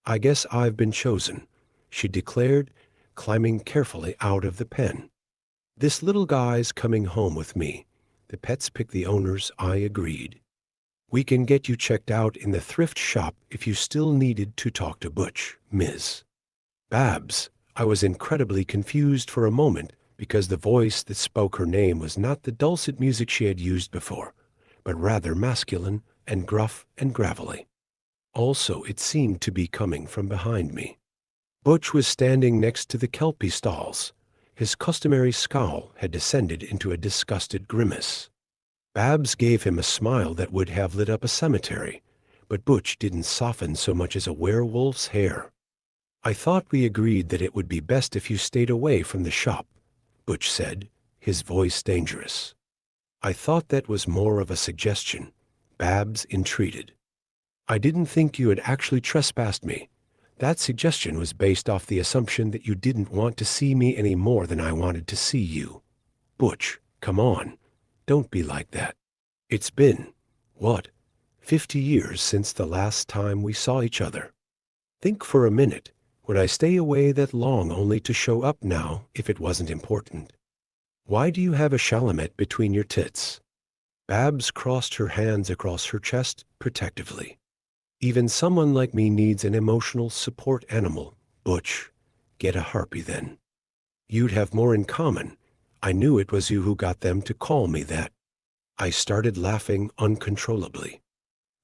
Speaker 1: I guess I've been chosen," she declared, climbing carefully out of the pen. "This little guy's coming home with me. The pets pick the owners, I agreed. We can get you checked out in the thrift shop if you still needed to talk to Butch, Ms. Babs. I was incredibly confused for a moment because the voice that spoke her name was not the dulcet music she had used before, but rather masculine and gruff and gravelly. Also, it seemed to be coming from behind me. Butch was standing next to the Kelpie stalls. His customary scowl had descended into a disgusted grimace. Babs gave him a smile that would have lit up a cemetery, but Butch didn't soften so much as a werewolf's hair. I thought we agreed that it would be best if you stayed away from the shop, Butch said, his voice dangerous. I thought that was more of a suggestion. Babs entreated. I didn't think you had actually trespassed me. That suggestion was based off the assumption that you didn't want to see me any more than I wanted to see you. Butch, come on. Don't be like that. It's been, what, 50 years since the last time we saw each other. Think for a minute. Would I stay away that long only to show up now if it wasn't important? Why do you have a Chalamet between your tits? Babs crossed her hands across her chest protectively. Even someone like me needs an emotional support animal. Butch, get a harpy then. You'd have more in common. I knew it was you who got them to call me that. I started laughing uncontrollably.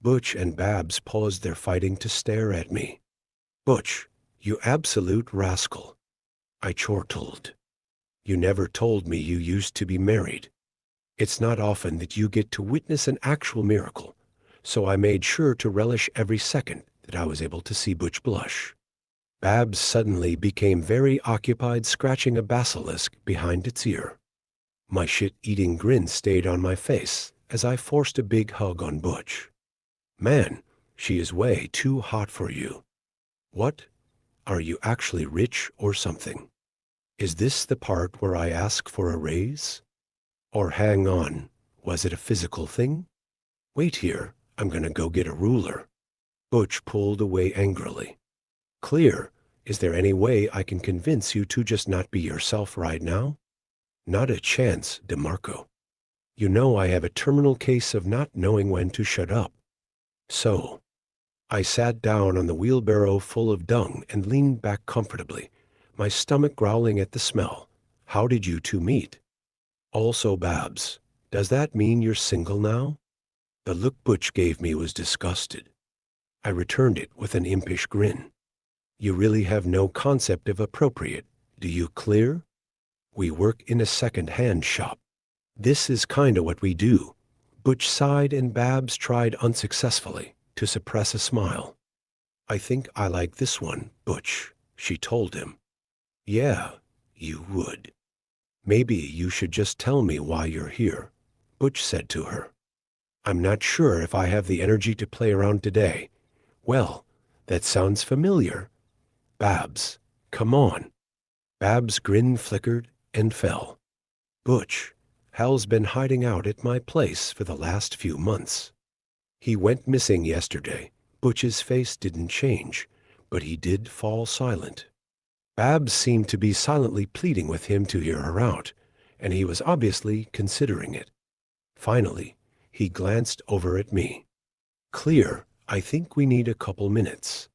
Speaker 1: Butch and Babs paused their fighting to stare at me. Butch, you absolute rascal. I chortled. You never told me you used to be married. It's not often that you get to witness an actual miracle, so I made sure to relish every second that I was able to see Butch blush. Babs suddenly became very occupied scratching a basilisk behind its ear. My shit-eating grin stayed on my face as I forced a big hug on Butch. Man, she is way too hot for you. What? Are you actually rich or something? Is this the part where I ask for a raise? Or hang on, was it a physical thing? Wait here, I'm gonna go get a ruler. Butch pulled away angrily. Clear, is there any way I can convince you to just not be yourself right now? Not a chance, DeMarco. You know I have a terminal case of not knowing when to shut up. So, I sat down on the wheelbarrow full of dung and leaned back comfortably, my stomach growling at the smell. How did you two meet? Also, Babs, does that mean you're single now? The look Butch gave me was disgusted. I returned it with an impish grin. You really have no concept of appropriate, do you, Clear? We work in a second-hand shop. This is kinda what we do. Butch sighed and Babs tried unsuccessfully to suppress a smile. I think I like this one, Butch, she told him. Yeah, you would. Maybe you should just tell me why you're here, Butch said to her. I'm not sure if I have the energy to play around today. Well, that sounds familiar. Babs, come on. Babs' grin flickered and fell. Butch, Hal's been hiding out at my place for the last few months. He went missing yesterday. Butch's face didn't change, but he did fall silent. Babs seemed to be silently pleading with him to hear her out, and he was obviously considering it. Finally, he glanced over at me. Clear, I think we need a couple minutes.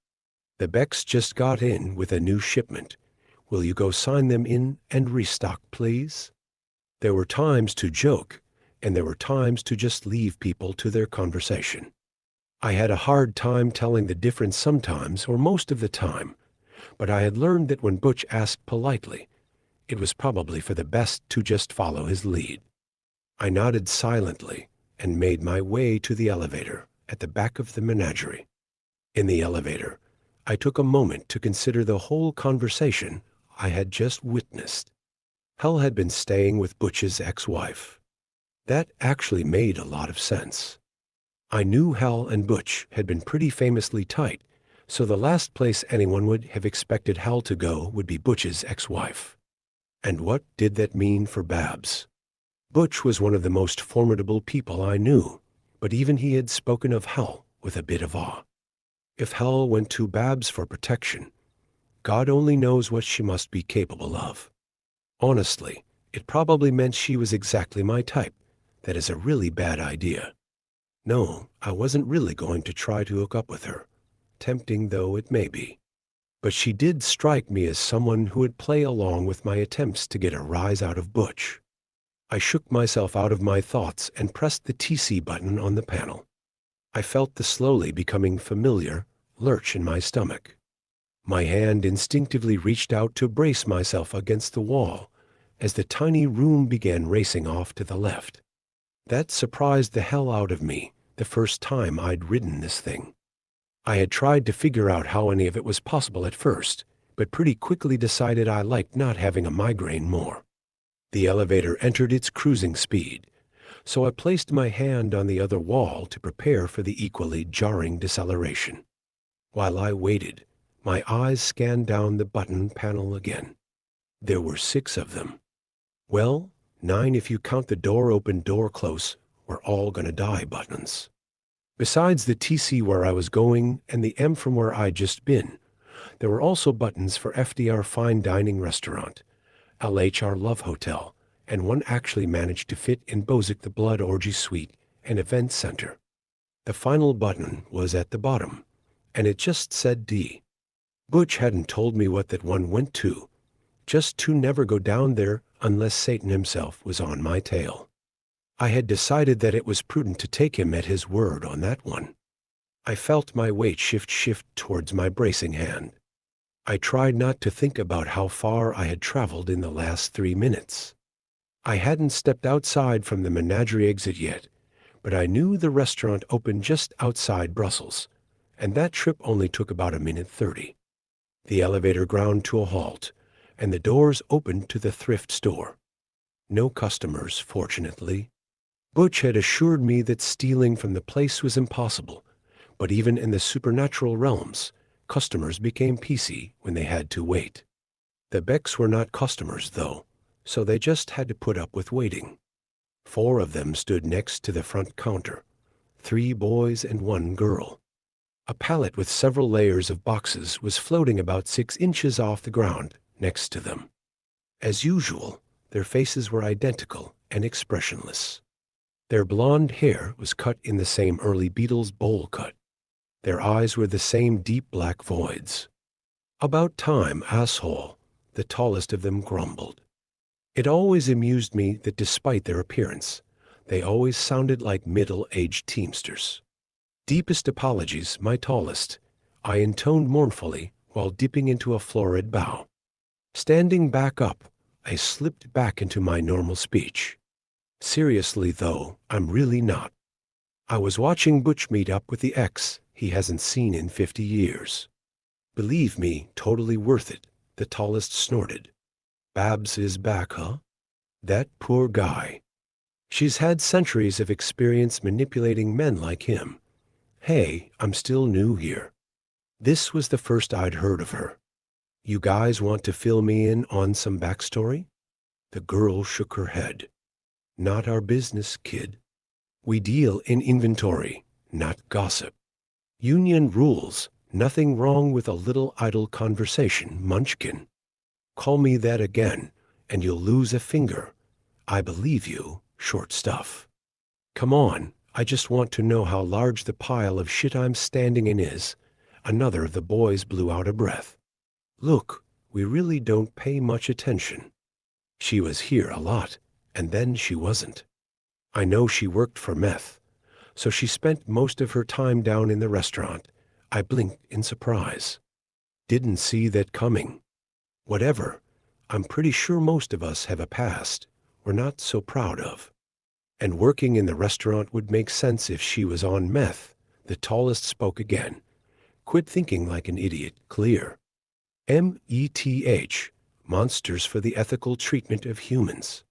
Speaker 1: The Becks just got in with a new shipment. Will you go sign them in and restock, please? There were times to joke, and there were times to just leave people to their conversation. I had a hard time telling the difference sometimes, or most of the time, but I had learned that when Butch asked politely, it was probably for the best to just follow his lead. I nodded silently and made my way to the elevator at the back of the menagerie. In the elevator, I took a moment to consider the whole conversation I had just witnessed. Hal had been staying with Butch's ex-wife. That actually made a lot of sense. I knew Hal and Butch had been pretty famously tight, so the last place anyone would have expected Hal to go would be Butch's ex-wife. And what did that mean for Babs? Butch was one of the most formidable people I knew, but even he had spoken of Hal with a bit of awe. If Hal went to Babs for protection, God only knows what she must be capable of. Honestly, it probably meant she was exactly my type, that is a really bad idea. No, I wasn't really going to try to hook up with her, tempting though it may be. But she did strike me as someone who would play along with my attempts to get a rise out of Butch. I shook myself out of my thoughts and pressed the TC button on the panel. I felt the slowly becoming familiar lurch in my stomach. My hand instinctively reached out to brace myself against the wall as the tiny room began racing off to the left. That surprised the hell out of me the first time I'd ridden this thing. I had tried to figure out how any of it was possible at first, but pretty quickly decided I liked not having a migraine more. The elevator entered its cruising speed, so I placed my hand on the other wall to prepare for the equally jarring deceleration. While I waited, my eyes scanned down the button panel again. There were 6 of them. Well, 9 if you count the door open, door close, we're all gonna die buttons. Besides the TC where I was going and the M from where I'd just been, there were also buttons for FDR Fine Dining Restaurant, LHR Love Hotel, and one actually managed to fit in Bozic the Blood Orgy Suite and Event Center. The final button was at the bottom, and it just said D. Butch hadn't told me what that one went to, just to never go down there unless Satan himself was on my tail. I had decided that it was prudent to take him at his word on that one. I felt my weight shift towards my bracing hand. I tried not to think about how far I had traveled in the last 3 minutes. I hadn't stepped outside from the menagerie exit yet, but I knew the restaurant opened just outside Brussels, and that trip only took about a minute 30. The elevator ground to a halt, and the doors opened to the thrift store. No customers, fortunately. Butch had assured me that stealing from the place was impossible, but even in the supernatural realms, customers became PC when they had to wait. The Becks were not customers, though, so they just had to put up with waiting. 4 of them stood next to the front counter, 3 boys and 1 girl. A pallet with several layers of boxes was floating about 6 inches off the ground next to them. As usual, their faces were identical and expressionless. Their blonde hair was cut in the same early Beatles bowl cut. Their eyes were the same deep black voids. "About time, asshole," the tallest of them grumbled. It always amused me that despite their appearance, they always sounded like middle-aged teamsters. "Deepest apologies, my tallest," I intoned mournfully while dipping into a florid bow. Standing back up, I slipped back into my normal speech. "Seriously, though, I'm really not. I was watching Butch meet up with the ex he hasn't seen in 50 years. Believe me, totally worth it," the tallest snorted. "Babs is back, huh? That poor guy. She's had centuries of experience manipulating men like him. Hey, I'm still new here." This was the first I'd heard of her. "You guys want to fill me in on some backstory?" The girl shook her head. "Not our business, kid. We deal in inventory, not gossip. Union rules, nothing wrong with a little idle conversation, munchkin. Call me that again, and you'll lose a finger. I believe you, short stuff. Come on, I just want to know how large the pile of shit I'm standing in is." Another of the boys blew out a breath. "Look, we really don't pay much attention. She was here a lot, and then she wasn't. I know she worked for meth, so she spent most of her time down in the restaurant." I blinked in surprise. "Didn't see that coming. Whatever, I'm pretty sure most of us have a past we're not so proud of. And working in the restaurant would make sense if she was on meth." The tallest spoke again. "Quit thinking like an idiot, clear. METH, Monsters for the Ethical Treatment of Humans.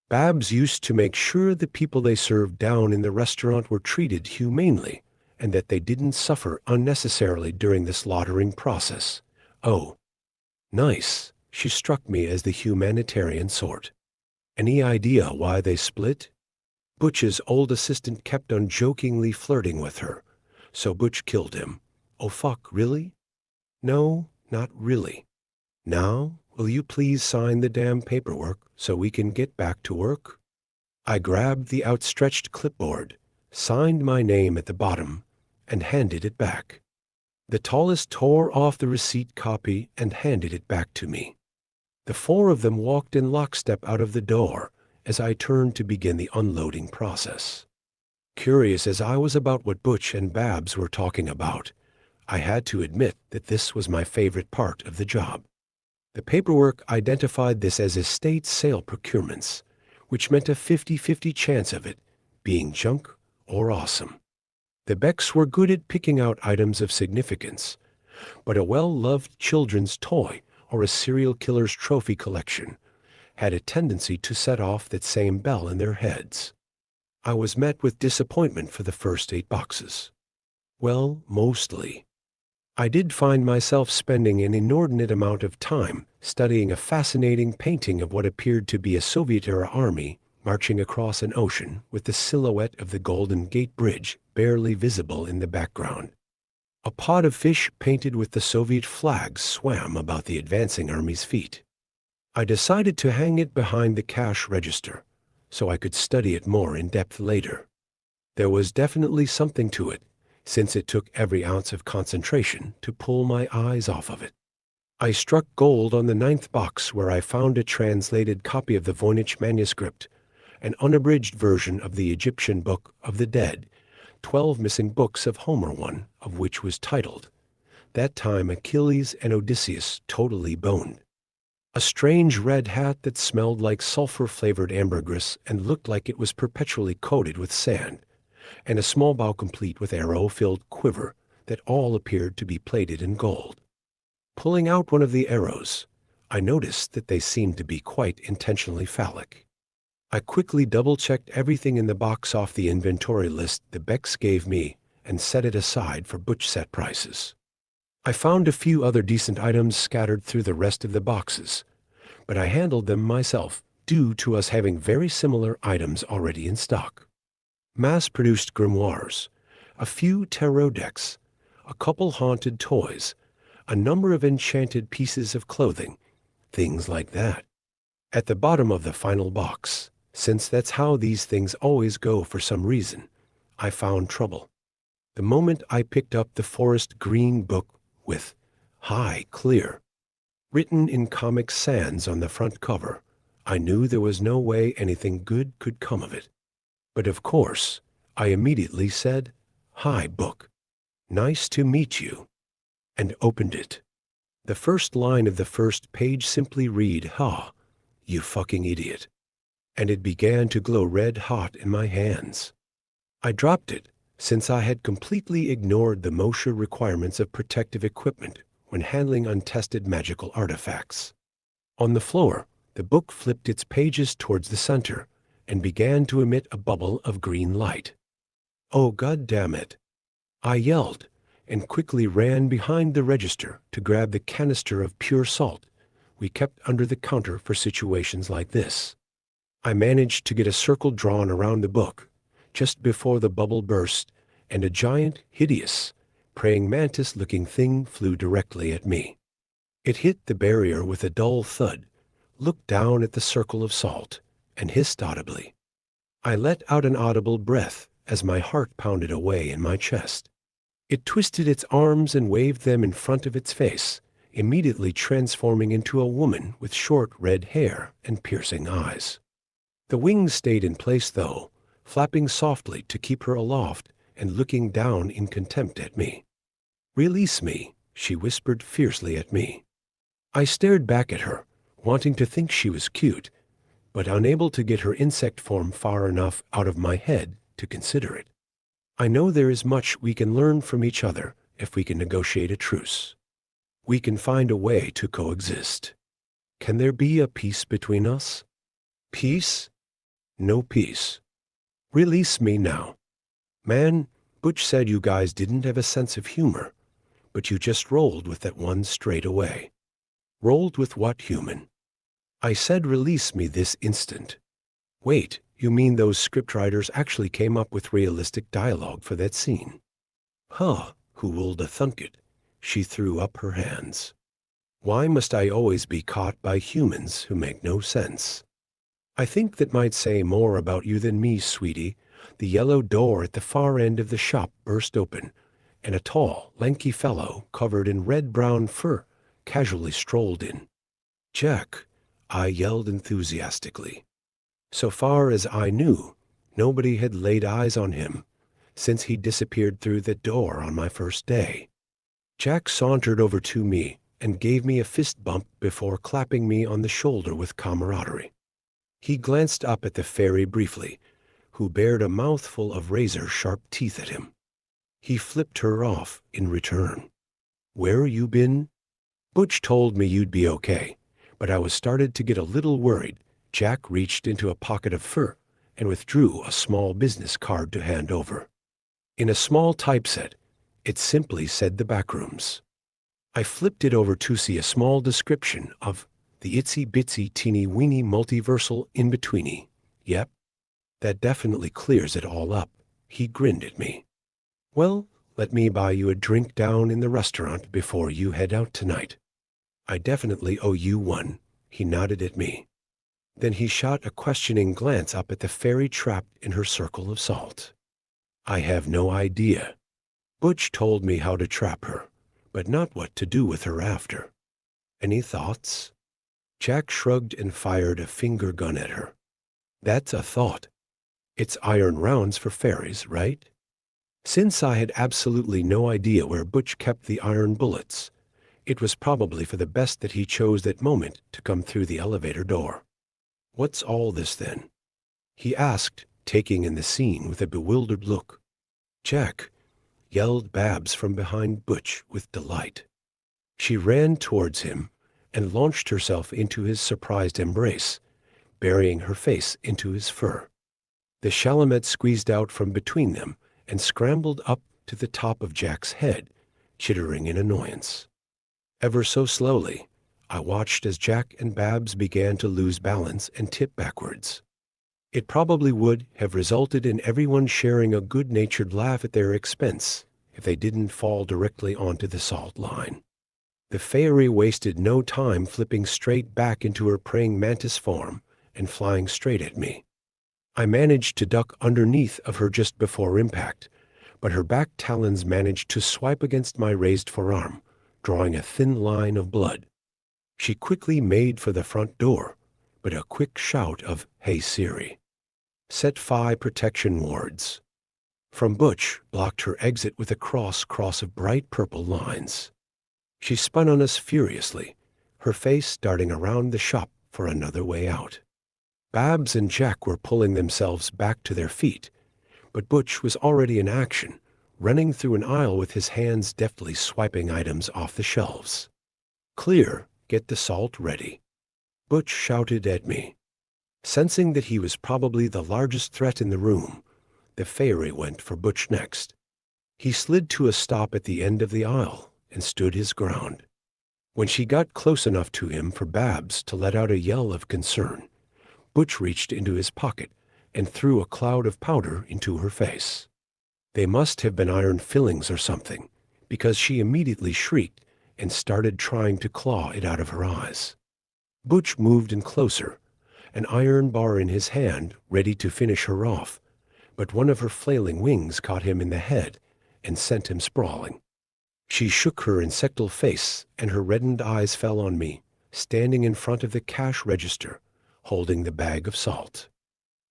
Speaker 1: Babs used to make sure the people they served down in the restaurant were treated humanely and that they didn't suffer unnecessarily during the slaughtering process. Oh, nice." She struck me as the humanitarian sort. "Any idea why they split?" Butch's old assistant kept on jokingly flirting with her, so Butch killed him. "Oh fuck, really?" "No, not really. Now, will you please sign the damn paperwork so we can get back to work?" I grabbed the outstretched clipboard, signed my name at the bottom, and handed it back. The tallest tore off the receipt copy and handed it back to me. The four of them walked in lockstep out of the door as I turned to begin the unloading process. Curious as I was about what Butch and Babs were talking about, I had to admit that this was my favorite part of the job. The paperwork identified this as estate sale procurements, which meant a 50-50 chance of it being junk or awesome. The Becks were good at picking out items of significance, but a well-loved children's toy or a serial killer's trophy collection had a tendency to set off that same bell in their heads. I was met with disappointment for the first 8 boxes. Well, mostly. I did find myself spending an inordinate amount of time studying a fascinating painting of what appeared to be a Soviet-era army marching across an ocean with the silhouette of the Golden Gate Bridge barely visible in the background. A pod of fish painted with the Soviet flags swam about the advancing army's feet. I decided to hang it behind the cash register so I could study it more in depth later. There was definitely something to it, since it took every ounce of concentration to pull my eyes off of it. I struck gold on the 9th box where I found a translated copy of the Voynich manuscript, an unabridged version of the Egyptian Book of the Dead, 12 missing books of Homer, one of which was titled, "That Time Achilles and Odysseus Totally Boned." A strange red hat that smelled like sulfur-flavored ambergris and looked like it was perpetually coated with sand, and a small bow complete with arrow-filled quiver that all appeared to be plated in gold. Pulling out one of the arrows, I noticed that they seemed to be quite intentionally phallic. I quickly double-checked everything in the box off the inventory list the Becks gave me and set it aside for Butch set prices. I found a few other decent items scattered through the rest of the boxes, but I handled them myself due to us having very similar items already in stock. Mass-produced grimoires, a few tarot decks, a couple haunted toys, a number of enchanted pieces of clothing, things like that. At the bottom of the final box, since that's how these things always go for some reason, I found trouble. The moment I picked up the forest green book with "High Clear" written in Comic Sans on the front cover, I knew there was no way anything good could come of it. But of course, I immediately said, "Hi, book. Nice to meet you," and opened it. The first line of the first page simply read, "Ha, you fucking idiot," and it began to glow red hot in my hands. I dropped it, since I had completely ignored the MOSHA requirements of protective equipment when handling untested magical artifacts. On the floor, the book flipped its pages towards the center and began to emit a bubble of green light. "Oh, God damn it!" I yelled, and quickly ran behind the register to grab the canister of pure salt we kept under the counter for situations like this. I managed to get a circle drawn around the book just before the bubble burst, and a giant, hideous, praying mantis-looking thing flew directly at me. It hit the barrier with a dull thud, looked down at the circle of salt, and hissed audibly. I let out an audible breath as my heart pounded away in my chest. It twisted its arms and waved them in front of its face, immediately transforming into a woman with short red hair and piercing eyes. The wings stayed in place, though, flapping softly to keep her aloft and looking down in contempt at me. "Release me," she whispered fiercely at me. I stared back at her, wanting to think she was cute, but unable to get her insect form far enough out of my head to consider it. I know there is much we can learn from each other if we can negotiate a truce. We can find a way to coexist. Can there be a peace between us? Peace? No peace. Release me now. Man, Butch said you guys didn't have a sense of humor, but you just rolled with that one straight away. Rolled with what, human? I said release me this instant. Wait, you mean those scriptwriters actually came up with realistic dialogue for that scene? Huh, who will thunk it? She threw up her hands. Why must I always be caught by humans who make no sense? I think that might say more about you than me, sweetie. The yellow door at the far end of the shop burst open, and a tall, lanky fellow covered in red-brown fur casually strolled in. Jack, I yelled enthusiastically. So far as I knew, nobody had laid eyes on him since he disappeared through the door on my first day. Jack sauntered over to me and gave me a fist bump before clapping me on the shoulder with camaraderie. He glanced up at the fairy briefly, who bared a mouthful of razor-sharp teeth at him. He flipped her off in return. Where you been? Butch told me you'd be okay, but I was started to get a little worried. Jack reached into a pocket of fur and withdrew a small business card to hand over. In a small typeset, it simply said the backrooms. I flipped it over to see a small description of the itsy-bitsy teeny-weeny multiversal in-betweeny. Yep, that definitely clears it all up. He grinned at me. Well, let me buy you a drink down in the restaurant before you head out tonight. I definitely owe you one. He nodded at me. Then he shot a questioning glance up at the fairy trapped in her circle of salt. I have no idea. Butch told me how to trap her, but not what to do with her after. Any thoughts? Jack shrugged and fired a finger gun at her. That's a thought. It's iron rounds for fairies, right? Since I had absolutely no idea where Butch kept the iron bullets, it was probably for the best that he chose that moment to come through the elevator door. What's all this then? He asked, taking in the scene with a bewildered look. Jack, yelled Babs from behind Butch with delight. She ran towards him and launched herself into his surprised embrace, burying her face into his fur. The Chalamet squeezed out from between them and scrambled up to the top of Jack's head, chittering in annoyance. Ever so slowly, I watched as Jack and Babs began to lose balance and tip backwards. It probably would have resulted in everyone sharing a good-natured laugh at their expense if they didn't fall directly onto the salt line. The fairy wasted no time flipping straight back into her praying mantis form and flying straight at me. I managed to duck underneath of her just before impact, but her back talons managed to swipe against my raised forearm, drawing a thin line of blood. She quickly made for the front door, but a quick shout of, "Hey Siri," set Phi protection wards from Butch blocked her exit with a cross of bright purple lines. She spun on us furiously, her face darting around the shop for another way out. Babs and Jack were pulling themselves back to their feet, but Butch was already in action, running through an aisle with his hands deftly swiping items off the shelves. Clear, get the salt ready, Butch shouted at me. Sensing that he was probably the largest threat in the room, the fairy went for Butch next. He slid to a stop at the end of the aisle and stood his ground. When she got close enough to him for Babs to let out a yell of concern, Butch reached into his pocket and threw a cloud of powder into her face. They must have been iron fillings or something, because she immediately shrieked and started trying to claw it out of her eyes. Butch moved in closer, an iron bar in his hand, ready to finish her off, but one of her flailing wings caught him in the head and sent him sprawling. She shook her insectal face, and her reddened eyes fell on me, standing in front of the cash register, holding the bag of salt.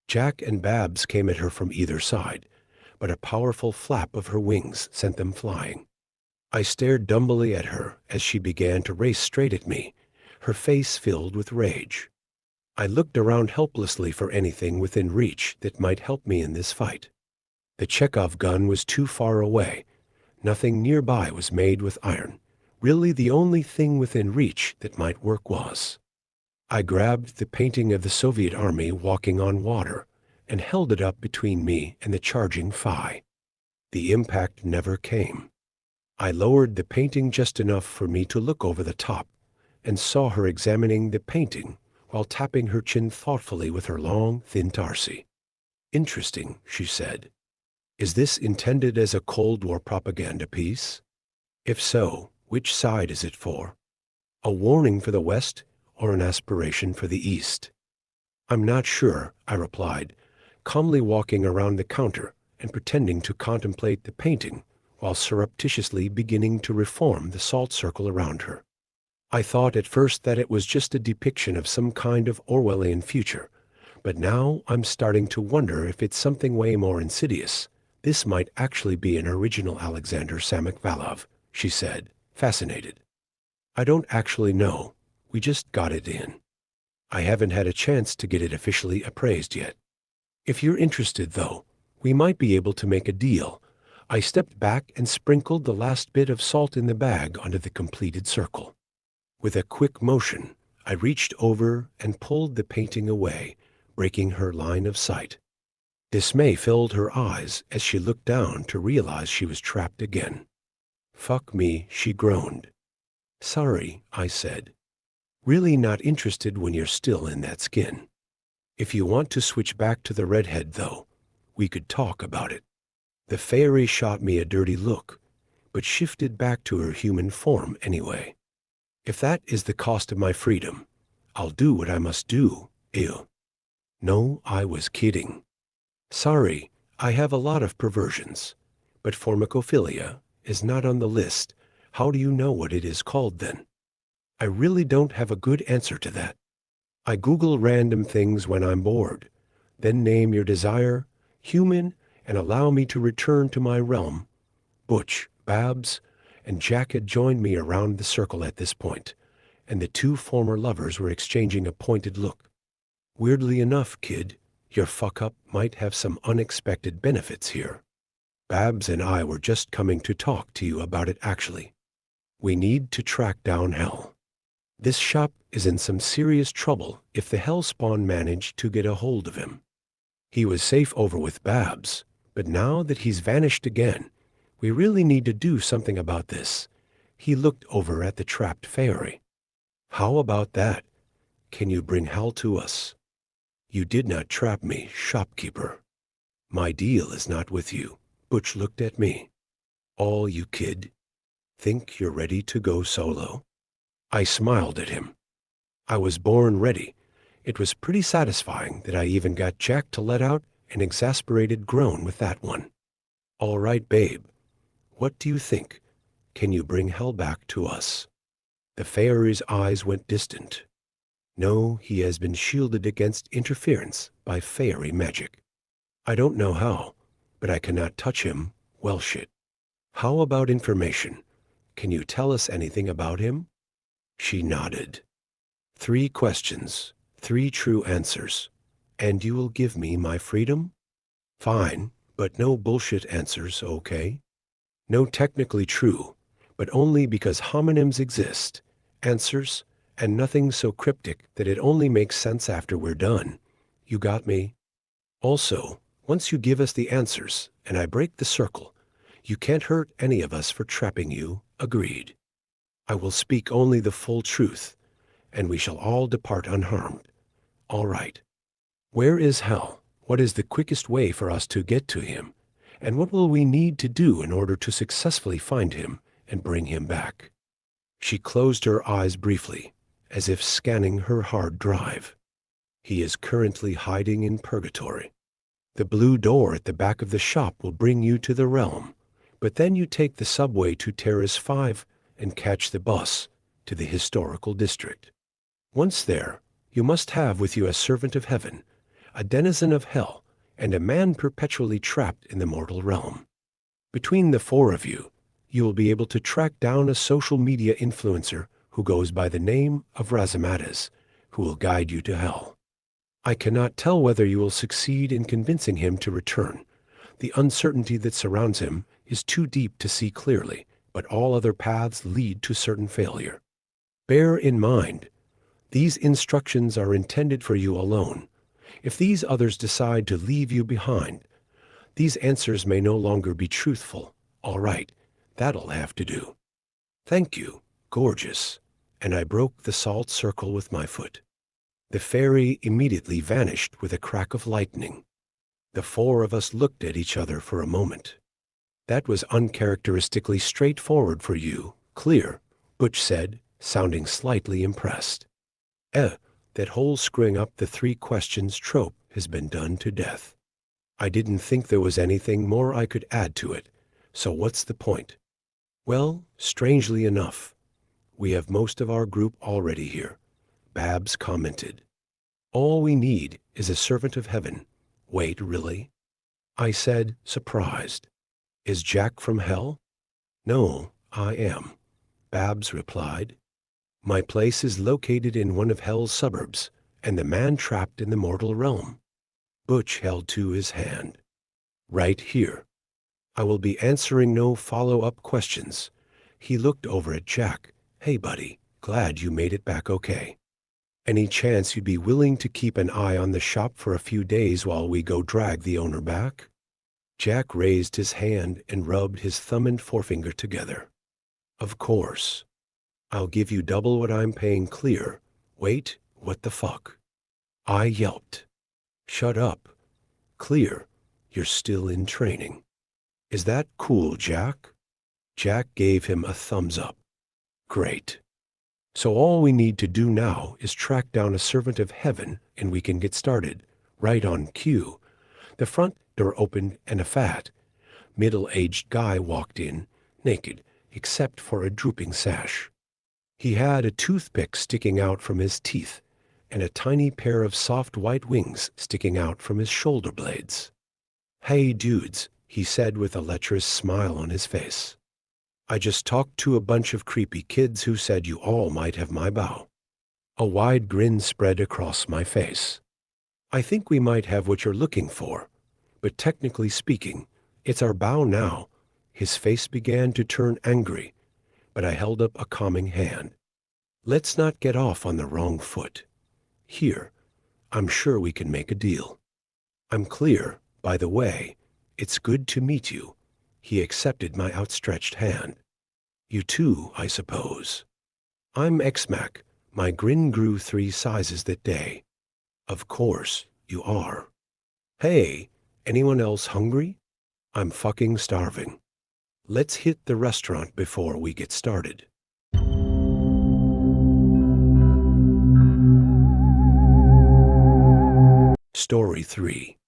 Speaker 1: Jack and Babs came at her from either side, but a powerful flap of her wings sent them flying. I stared dumbly at her as she began to race straight at me, her face filled with rage. I looked around helplessly for anything within reach that might help me in this fight. The Chekhov gun was too far away. Nothing nearby was made with iron. Really, the only thing within reach that might work was. I grabbed the painting of the Soviet army walking on water and held it up between me and the charging Phi. The impact never came. I lowered the painting just enough for me to look over the top and saw her examining the painting while tapping her chin thoughtfully with her long, thin tarsi. Interesting, she said. Is this intended as a Cold War propaganda piece? If so, which side is it for? A warning for the West or an aspiration for the East? I'm not sure, I replied, calmly walking around the counter and pretending to contemplate the painting while surreptitiously beginning to reform the salt circle around her. I thought at first that it was just a depiction of some kind of Orwellian future, but now I'm starting to wonder if it's something way more insidious. This might actually be an original Alexander Samokvalov, she said, fascinated. I don't actually know. We just got it in. I haven't had a chance to get it officially appraised yet. If you're interested, though, we might be able to make a deal. I stepped back and sprinkled the last bit of salt in the bag onto the completed circle. With a quick motion, I reached over and pulled the painting away, breaking her line of sight. Dismay filled her eyes as she looked down to realize she was trapped again. "Fuck me," she groaned. "Sorry," I said. "Really not interested when you're still in that skin. If you want to switch back to the redhead, though, we could talk about it." The fairy shot me a dirty look, but shifted back to her human form anyway. "If that is the cost of my freedom, I'll do what I must do, ew." No, I was kidding. "Sorry, I have a lot of perversions, but formicophilia is not on the list. How do you know what it is called then?" I really don't have a good answer to that. I Google random things when I'm bored. Then name your desire, human, and allow me to return to my realm. Butch, Babs, and Jack had joined me around the circle at this point, and the two former lovers were exchanging a pointed look. "Weirdly enough, kid, your fuck-up might have some unexpected benefits here. Babs and I were just coming to talk to you about it actually. We need to track down Hell. This shop is in some serious trouble if the Hellspawn managed to get a hold of him. He was safe over with Babs, but now that he's vanished again, we really need to do something about this." He looked over at the trapped fairy. "How about that? Can you bring Hell to us? You did not trap me, shopkeeper. My deal is not with you." Butch looked at me. "All you kid. Think you're ready to go solo?" I smiled at him. I was born ready. It was pretty satisfying that I even got Jack to let out an exasperated groan with that one. "All right, babe. What do you think? Can you bring Hell back to us?" The fairy's eyes went distant. "No, he has been shielded against interference by fairy magic. I don't know how, but I cannot touch him. Well, shit. How about information? Can you tell us anything about him?" She nodded. 3 questions, 3 true answers, and you will give me my freedom?" "Fine, but no bullshit answers, okay? No technically true, but only because homonyms exist. Answers, and nothing so cryptic that it only makes sense after we're done. You got me? Also, once you give us the answers and I break the circle, you can't hurt any of us for trapping you. Agreed? I will speak only the full truth, and we shall all depart unharmed. All right. Where is Hell? What is the quickest way for us to get to him? And what will we need to do in order to successfully find him and bring him back?" She closed her eyes briefly, as if scanning her hard drive. "He is currently hiding in purgatory. The blue door at the back of the shop will bring you to the realm, but then you take the subway to Terrace 5 and catch the bus to the historical district. Once there, you must have with you a servant of heaven, a denizen of hell, and a man perpetually trapped in the mortal realm. Between the 4 of you, you will be able to track down a social media influencer who goes by the name of Razamatas, who will guide you to Hell. I cannot tell whether you will succeed in convincing him to return. The uncertainty that surrounds him is too deep to see clearly, but all other paths lead to certain failure. Bear in mind, these instructions are intended for you alone. If these others decide to leave you behind, these answers may no longer be truthful. All right, that'll have to do. Thank you, gorgeous." And I broke the salt circle with my foot. The fairy immediately vanished with a crack of lightning. The 4 of us looked at each other for a moment. "That was uncharacteristically straightforward for you. Clear," Butch said, sounding slightly impressed. That whole screwing up the three questions trope has been done to death. I didn't think there was anything more I could add to it, so what's the point? Well, strangely enough, we have most of our group already here, Babs commented. All we need is a servant of heaven. Wait, really? I said, surprised. Is Jack from hell? No, I am, Babs replied. My place is located in one of hell's suburbs, and the man trapped in the mortal realm. Butch held to his hand. Right here. I will be answering no follow-up questions. He looked over at Jack. Hey, buddy, glad you made it back okay. Any chance you'd be willing to keep an eye on the shop for a few days while we go drag the owner back? Jack raised his hand and rubbed his thumb and forefinger together. Of course. I'll give you double what I'm paying Clear. Wait, what the fuck? I yelped. Shut up. Clear, you're still in training. Is that cool, Jack? Jack gave him a thumbs up. Great. So all we need to do now is track down a servant of heaven and we can get started, right on cue. The front door opened and a fat, middle-aged guy walked in, naked, except for a drooping sash. He had a toothpick sticking out from his teeth and a tiny pair of soft white wings sticking out from his shoulder blades. Hey dudes, he said with a lecherous smile on his face. I just talked to a bunch of creepy kids who said you all might have my bow. A wide grin spread across my face. I think we might have what you're looking for, but technically speaking, it's our bow now. His face began to turn angry, but I held up a calming hand. Let's not get off on the wrong foot. Here, I'm sure we can make a deal. I'm Clear, by the way. It's good to meet you. He accepted my outstretched hand. You too, I suppose. I'm X-Mac. My grin grew 3 sizes that day. Of course, you are. Hey, anyone else hungry? I'm fucking starving. Let's hit the restaurant before we get started. Story 3.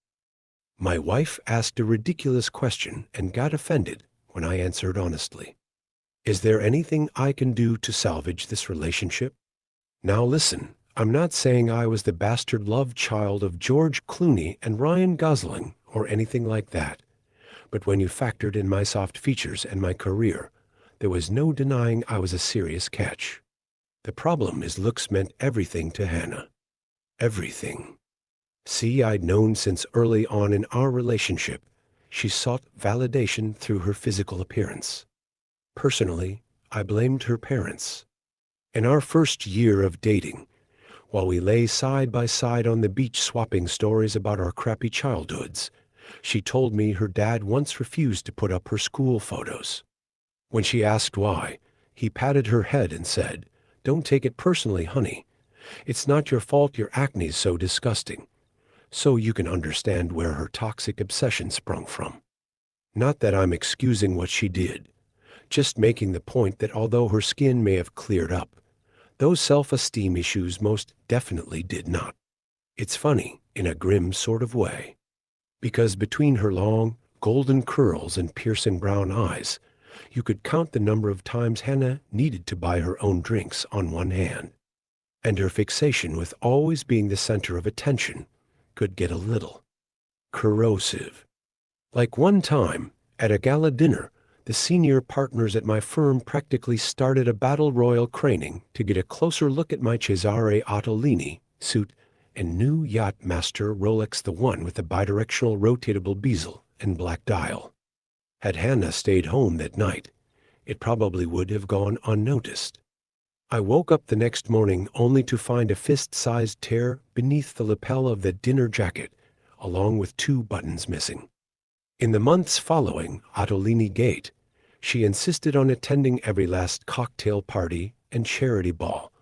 Speaker 1: My wife asked a ridiculous question and got offended when I answered honestly. Is there anything I can do to salvage this relationship? Now listen, I'm not saying I was the bastard love child of George Clooney and Ryan Gosling or anything like that. But when you factored in my soft features and my career, there was no denying I was a serious catch. The problem is looks meant everything to Hannah. Everything. See, I'd known since early on in our relationship, she sought validation through her physical appearance. Personally, I blamed her parents. In our first year of dating, while we lay side by side on the beach swapping stories about our crappy childhoods, she told me her dad once refused to put up her school photos. When she asked why, he patted her head and said, "Don't take it personally, honey. It's not your fault your acne's so disgusting." So you can understand where her toxic obsession sprung from. Not that I'm excusing what she did, just making the point that although her skin may have cleared up, those self-esteem issues most definitely did not. It's funny, in a grim sort of way, because between her long, golden curls and piercing brown eyes, you could count the number of times Hannah needed to buy her own drinks on one hand, and her fixation with always being the center of attention could get a little corrosive. Like one time, at a gala dinner, the senior partners at my firm practically started a battle royal craning to get a closer look at my Cesare Ottolini suit and new Yacht Master Rolex, the one with the bidirectional rotatable bezel and black dial. Had Hannah stayed home that night, it probably would have gone unnoticed. I woke up the next morning only to find a fist-sized tear beneath the lapel of the dinner jacket, along with 2 buttons missing. In the months following Ottolini Gate, she insisted on attending every last cocktail party and charity ball,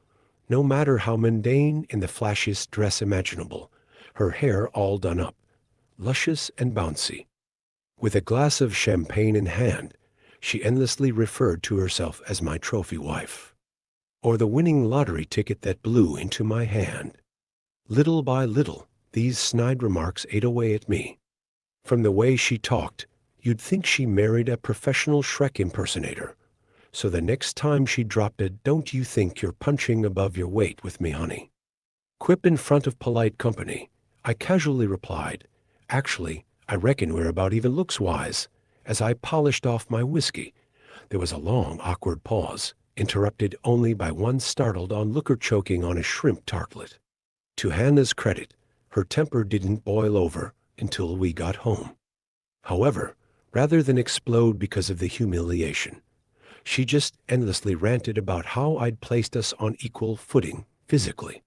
Speaker 1: no matter how mundane in the flashiest dress imaginable, her hair all done up, luscious and bouncy. With a glass of champagne in hand, she endlessly referred to herself as my trophy wife, or the winning lottery ticket that blew into my hand. Little by little, these snide remarks ate away at me. From the way she talked, you'd think she married a professional Shrek impersonator. So the next time she dropped a "don't you think you're punching above your weight with me, honey?" quip in front of polite company, I casually replied, "Actually, I reckon we're about even looks-wise," as I polished off my whiskey. There was a long, awkward pause, interrupted only by one startled onlooker choking on a shrimp tartlet. To Hannah's credit, her temper didn't boil over until we got home. However, rather than explode because of the humiliation, she just endlessly ranted about how I'd placed us on equal footing physically.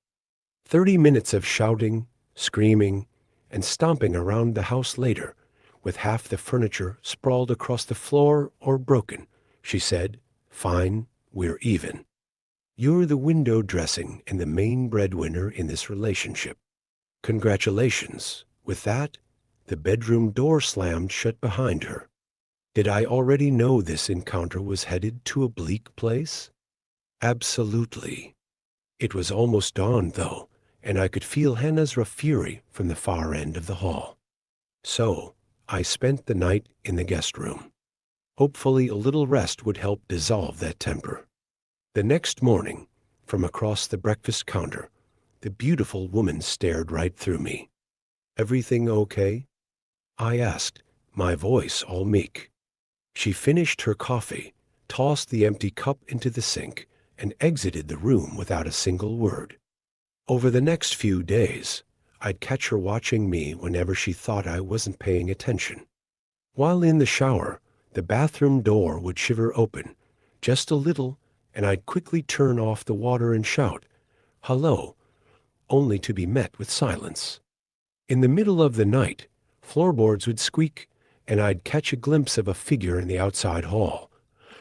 Speaker 1: 30 minutes of shouting, screaming, and stomping around the house later, with half the furniture sprawled across the floor or broken, she said, "Fine, we're even. You're the window dressing and the main breadwinner in this relationship. Congratulations." With that, the bedroom door slammed shut behind her. Did I already know this encounter was headed to a bleak place? Absolutely. It was almost dawn, though, and I could feel Hannah's rough fury from the far end of the hall. So, I spent the night in the guest room. Hopefully a little rest would help dissolve that temper. The next morning, from across the breakfast counter, the beautiful woman stared right through me. "Everything okay?" I asked, my voice all meek. She finished her coffee, tossed the empty cup into the sink, and exited the room without a single word. Over the next few days, I'd catch her watching me whenever she thought I wasn't paying attention. While in the shower, the bathroom door would shiver open, just a little, and I'd quickly turn off the water and shout, "Hello," only to be met with silence. In the middle of the night, floorboards would squeak, and I'd catch a glimpse of a figure in the outside hall.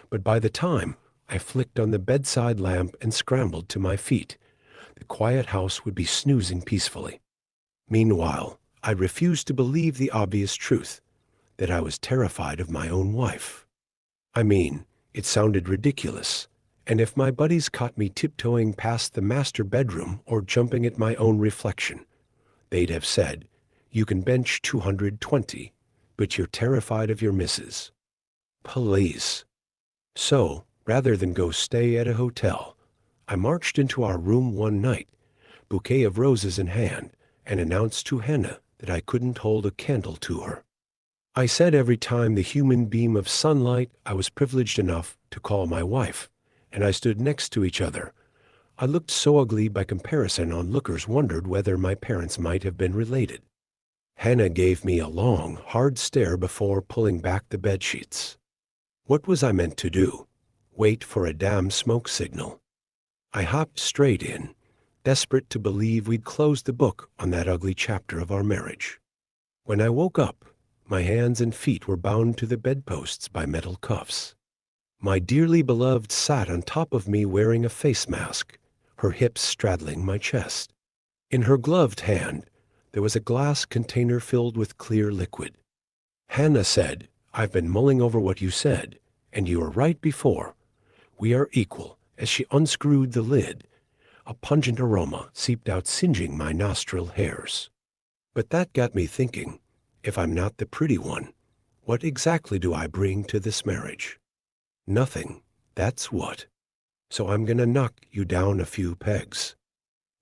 Speaker 1: But by the time I flicked on the bedside lamp and scrambled to my feet, the quiet house would be snoozing peacefully. Meanwhile, I refused to believe the obvious truth, that I was terrified of my own wife. I mean, it sounded ridiculous, and if my buddies caught me tiptoeing past the master bedroom or jumping at my own reflection, they'd have said, "You can bench 220, but you're terrified of your missus." Please. So, rather than go stay at a hotel, I marched into our room one night, bouquet of roses in hand, and announced to Hannah that I couldn't hold a candle to her. I said every time the human beam of sunlight I was privileged enough to call my wife, and I stood next to each other. I looked so ugly by comparison onlookers wondered whether my parents might have been related. Hannah gave me a long, hard stare before pulling back the bedsheets. What was I meant to do? Wait for a damn smoke signal? I hopped straight in, desperate to believe we'd closed the book on that ugly chapter of our marriage. When I woke up, my hands and feet were bound to the bedposts by metal cuffs. My dearly beloved sat on top of me wearing a face mask, her hips straddling my chest. In her gloved hand, there was a glass container filled with clear liquid. Hannah said, "I've been mulling over what you said, and you were right before. We are equal," as she unscrewed the lid. A pungent aroma seeped out, singeing my nostril hairs. But that got me thinking, if I'm not the pretty one, what exactly do I bring to this marriage? Nothing, that's what. So I'm gonna knock you down a few pegs.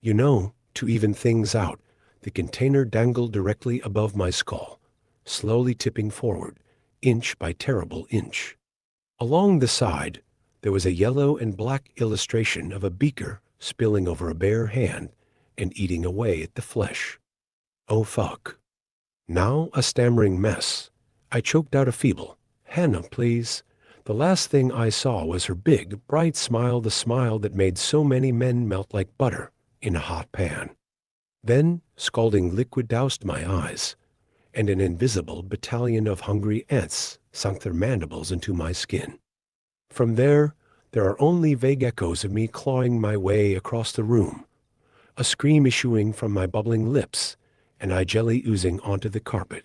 Speaker 1: You know, to even things out, the container dangled directly above my skull, slowly tipping forward, inch by terrible inch. Along the side, there was a yellow and black illustration of a beaker spilling over a bare hand and eating away at the flesh. Oh fuck. Now a stammering mess. I choked out a feeble, "Hannah, please." The last thing I saw was her big, bright smile, the smile that made so many men melt like butter in a hot pan. Then scalding liquid doused my eyes, and an invisible battalion of hungry ants sunk their mandibles into my skin. From there are only vague echoes of me clawing my way across the room, a scream issuing from my bubbling lips, and I jelly oozing onto the carpet.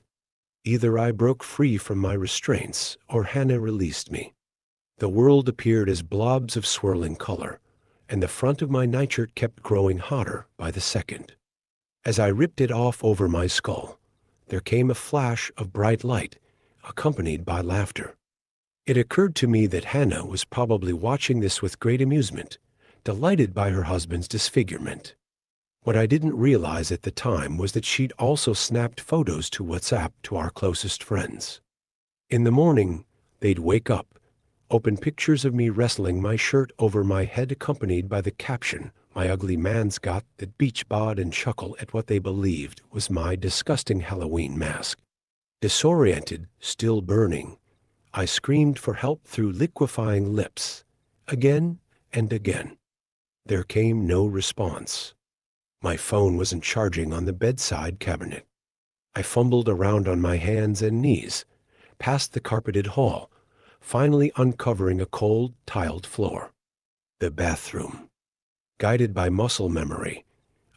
Speaker 1: Either I broke free from my restraints, or Hannah released me. The world appeared as blobs of swirling color, and the front of my nightshirt kept growing hotter by the second. As I ripped it off over my skull, there came a flash of bright light, accompanied by laughter. It occurred to me that Hannah was probably watching this with great amusement, delighted by her husband's disfigurement. What I didn't realize at the time was that she'd also snapped photos to WhatsApp to our closest friends. In the morning, they'd wake up, open pictures of me wrestling my shirt over my head accompanied by the caption, "My ugly man's got," that beach bod and chuckle at what they believed was my disgusting Halloween mask. Disoriented, still burning, I screamed for help through liquefying lips, again and again. There came no response. My phone wasn't charging on the bedside cabinet. I fumbled around on my hands and knees, past the carpeted hall, finally uncovering a cold, tiled floor. The bathroom. Guided by muscle memory,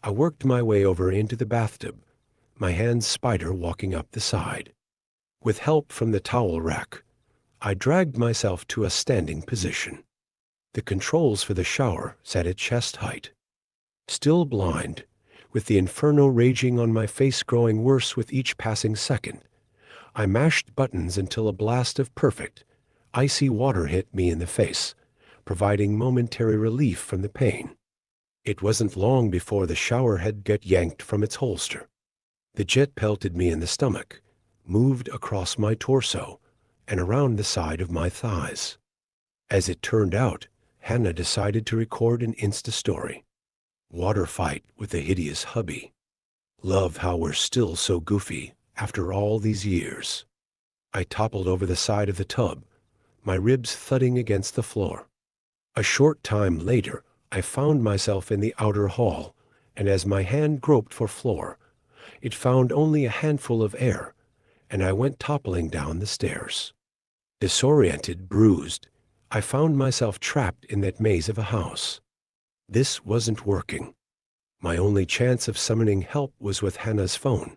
Speaker 1: I worked my way over into the bathtub, my hands spider walking up the side. With help from the towel rack, I dragged myself to a standing position. The controls for the shower sat at chest height. Still blind, with the inferno raging on my face growing worse with each passing second, I mashed buttons until a blast of perfect, icy water hit me in the face, providing momentary relief from the pain. It wasn't long before the shower head got yanked from its holster. The jet pelted me in the stomach, moved across my torso, and around the side of my thighs. As it turned out, Hannah decided to record an Insta story. Water fight with a hideous hubby. Love how we're still so goofy after all these years. I toppled over the side of the tub, my ribs thudding against the floor. A short time later, I found myself in the outer hall, and as my hand groped for floor, it found only a handful of air, and I went toppling down the stairs. Disoriented, bruised, I found myself trapped in that maze of a house. This wasn't working. My only chance of summoning help was with Hannah's phone,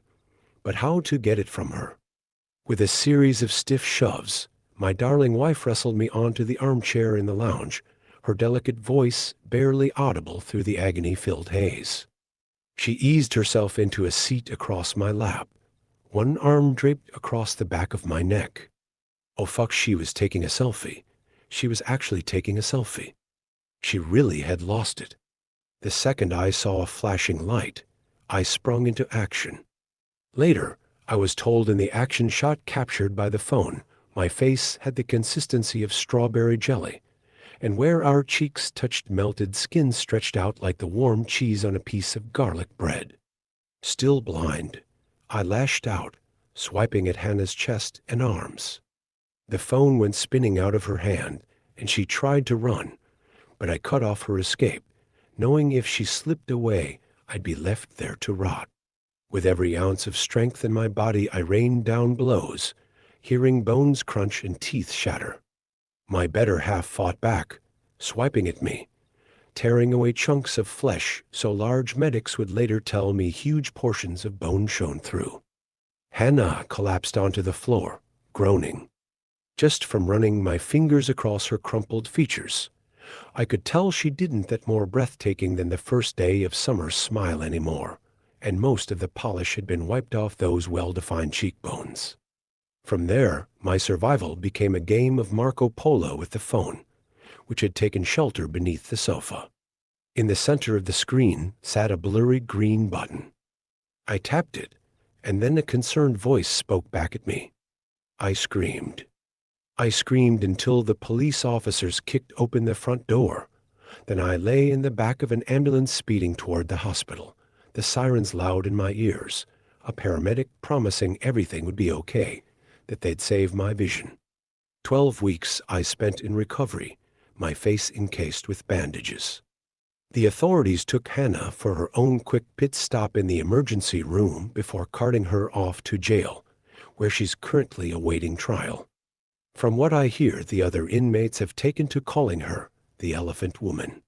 Speaker 1: but how to get it from her? With a series of stiff shoves, my darling wife wrestled me onto the armchair in the lounge, her delicate voice barely audible through the agony-filled haze. She eased herself into a seat across my lap, one arm draped across the back of my neck. Oh fuck, she was taking a selfie. She was actually taking a selfie. She really had lost it. The second I saw a flashing light, I sprung into action. Later, I was told in the action shot captured by the phone, my face had the consistency of strawberry jelly, and where our cheeks touched melted skin stretched out like the warm cheese on a piece of garlic bread. Still blind, I lashed out, swiping at Hannah's chest and arms. The phone went spinning out of her hand, and she tried to run, but I cut off her escape, knowing if she slipped away, I'd be left there to rot. With every ounce of strength in my body, I rained down blows, hearing bones crunch and teeth shatter. My better half fought back, swiping at me, tearing away chunks of flesh so large medics would later tell me huge portions of bone shone through. Hannah collapsed onto the floor, groaning. Just from running my fingers across her crumpled features, I could tell she didn't that more breathtaking than the first day of summer smile anymore, and most of the polish had been wiped off those well-defined cheekbones. From there, my survival became a game of Marco Polo with the phone, which had taken shelter beneath the sofa. In the center of the screen sat a blurry green button. I tapped it, and then a concerned voice spoke back at me. I screamed. I screamed until the police officers kicked open the front door. Then I lay in the back of an ambulance speeding toward the hospital, the sirens loud in my ears, a paramedic promising everything would be okay, that they'd save my vision. 12 weeks I spent in recovery, my face encased with bandages. The authorities took Hannah for her own quick pit stop in the emergency room before carting her off to jail, where she's currently awaiting trial. From what I hear, the other inmates have taken to calling her the Elephant Woman.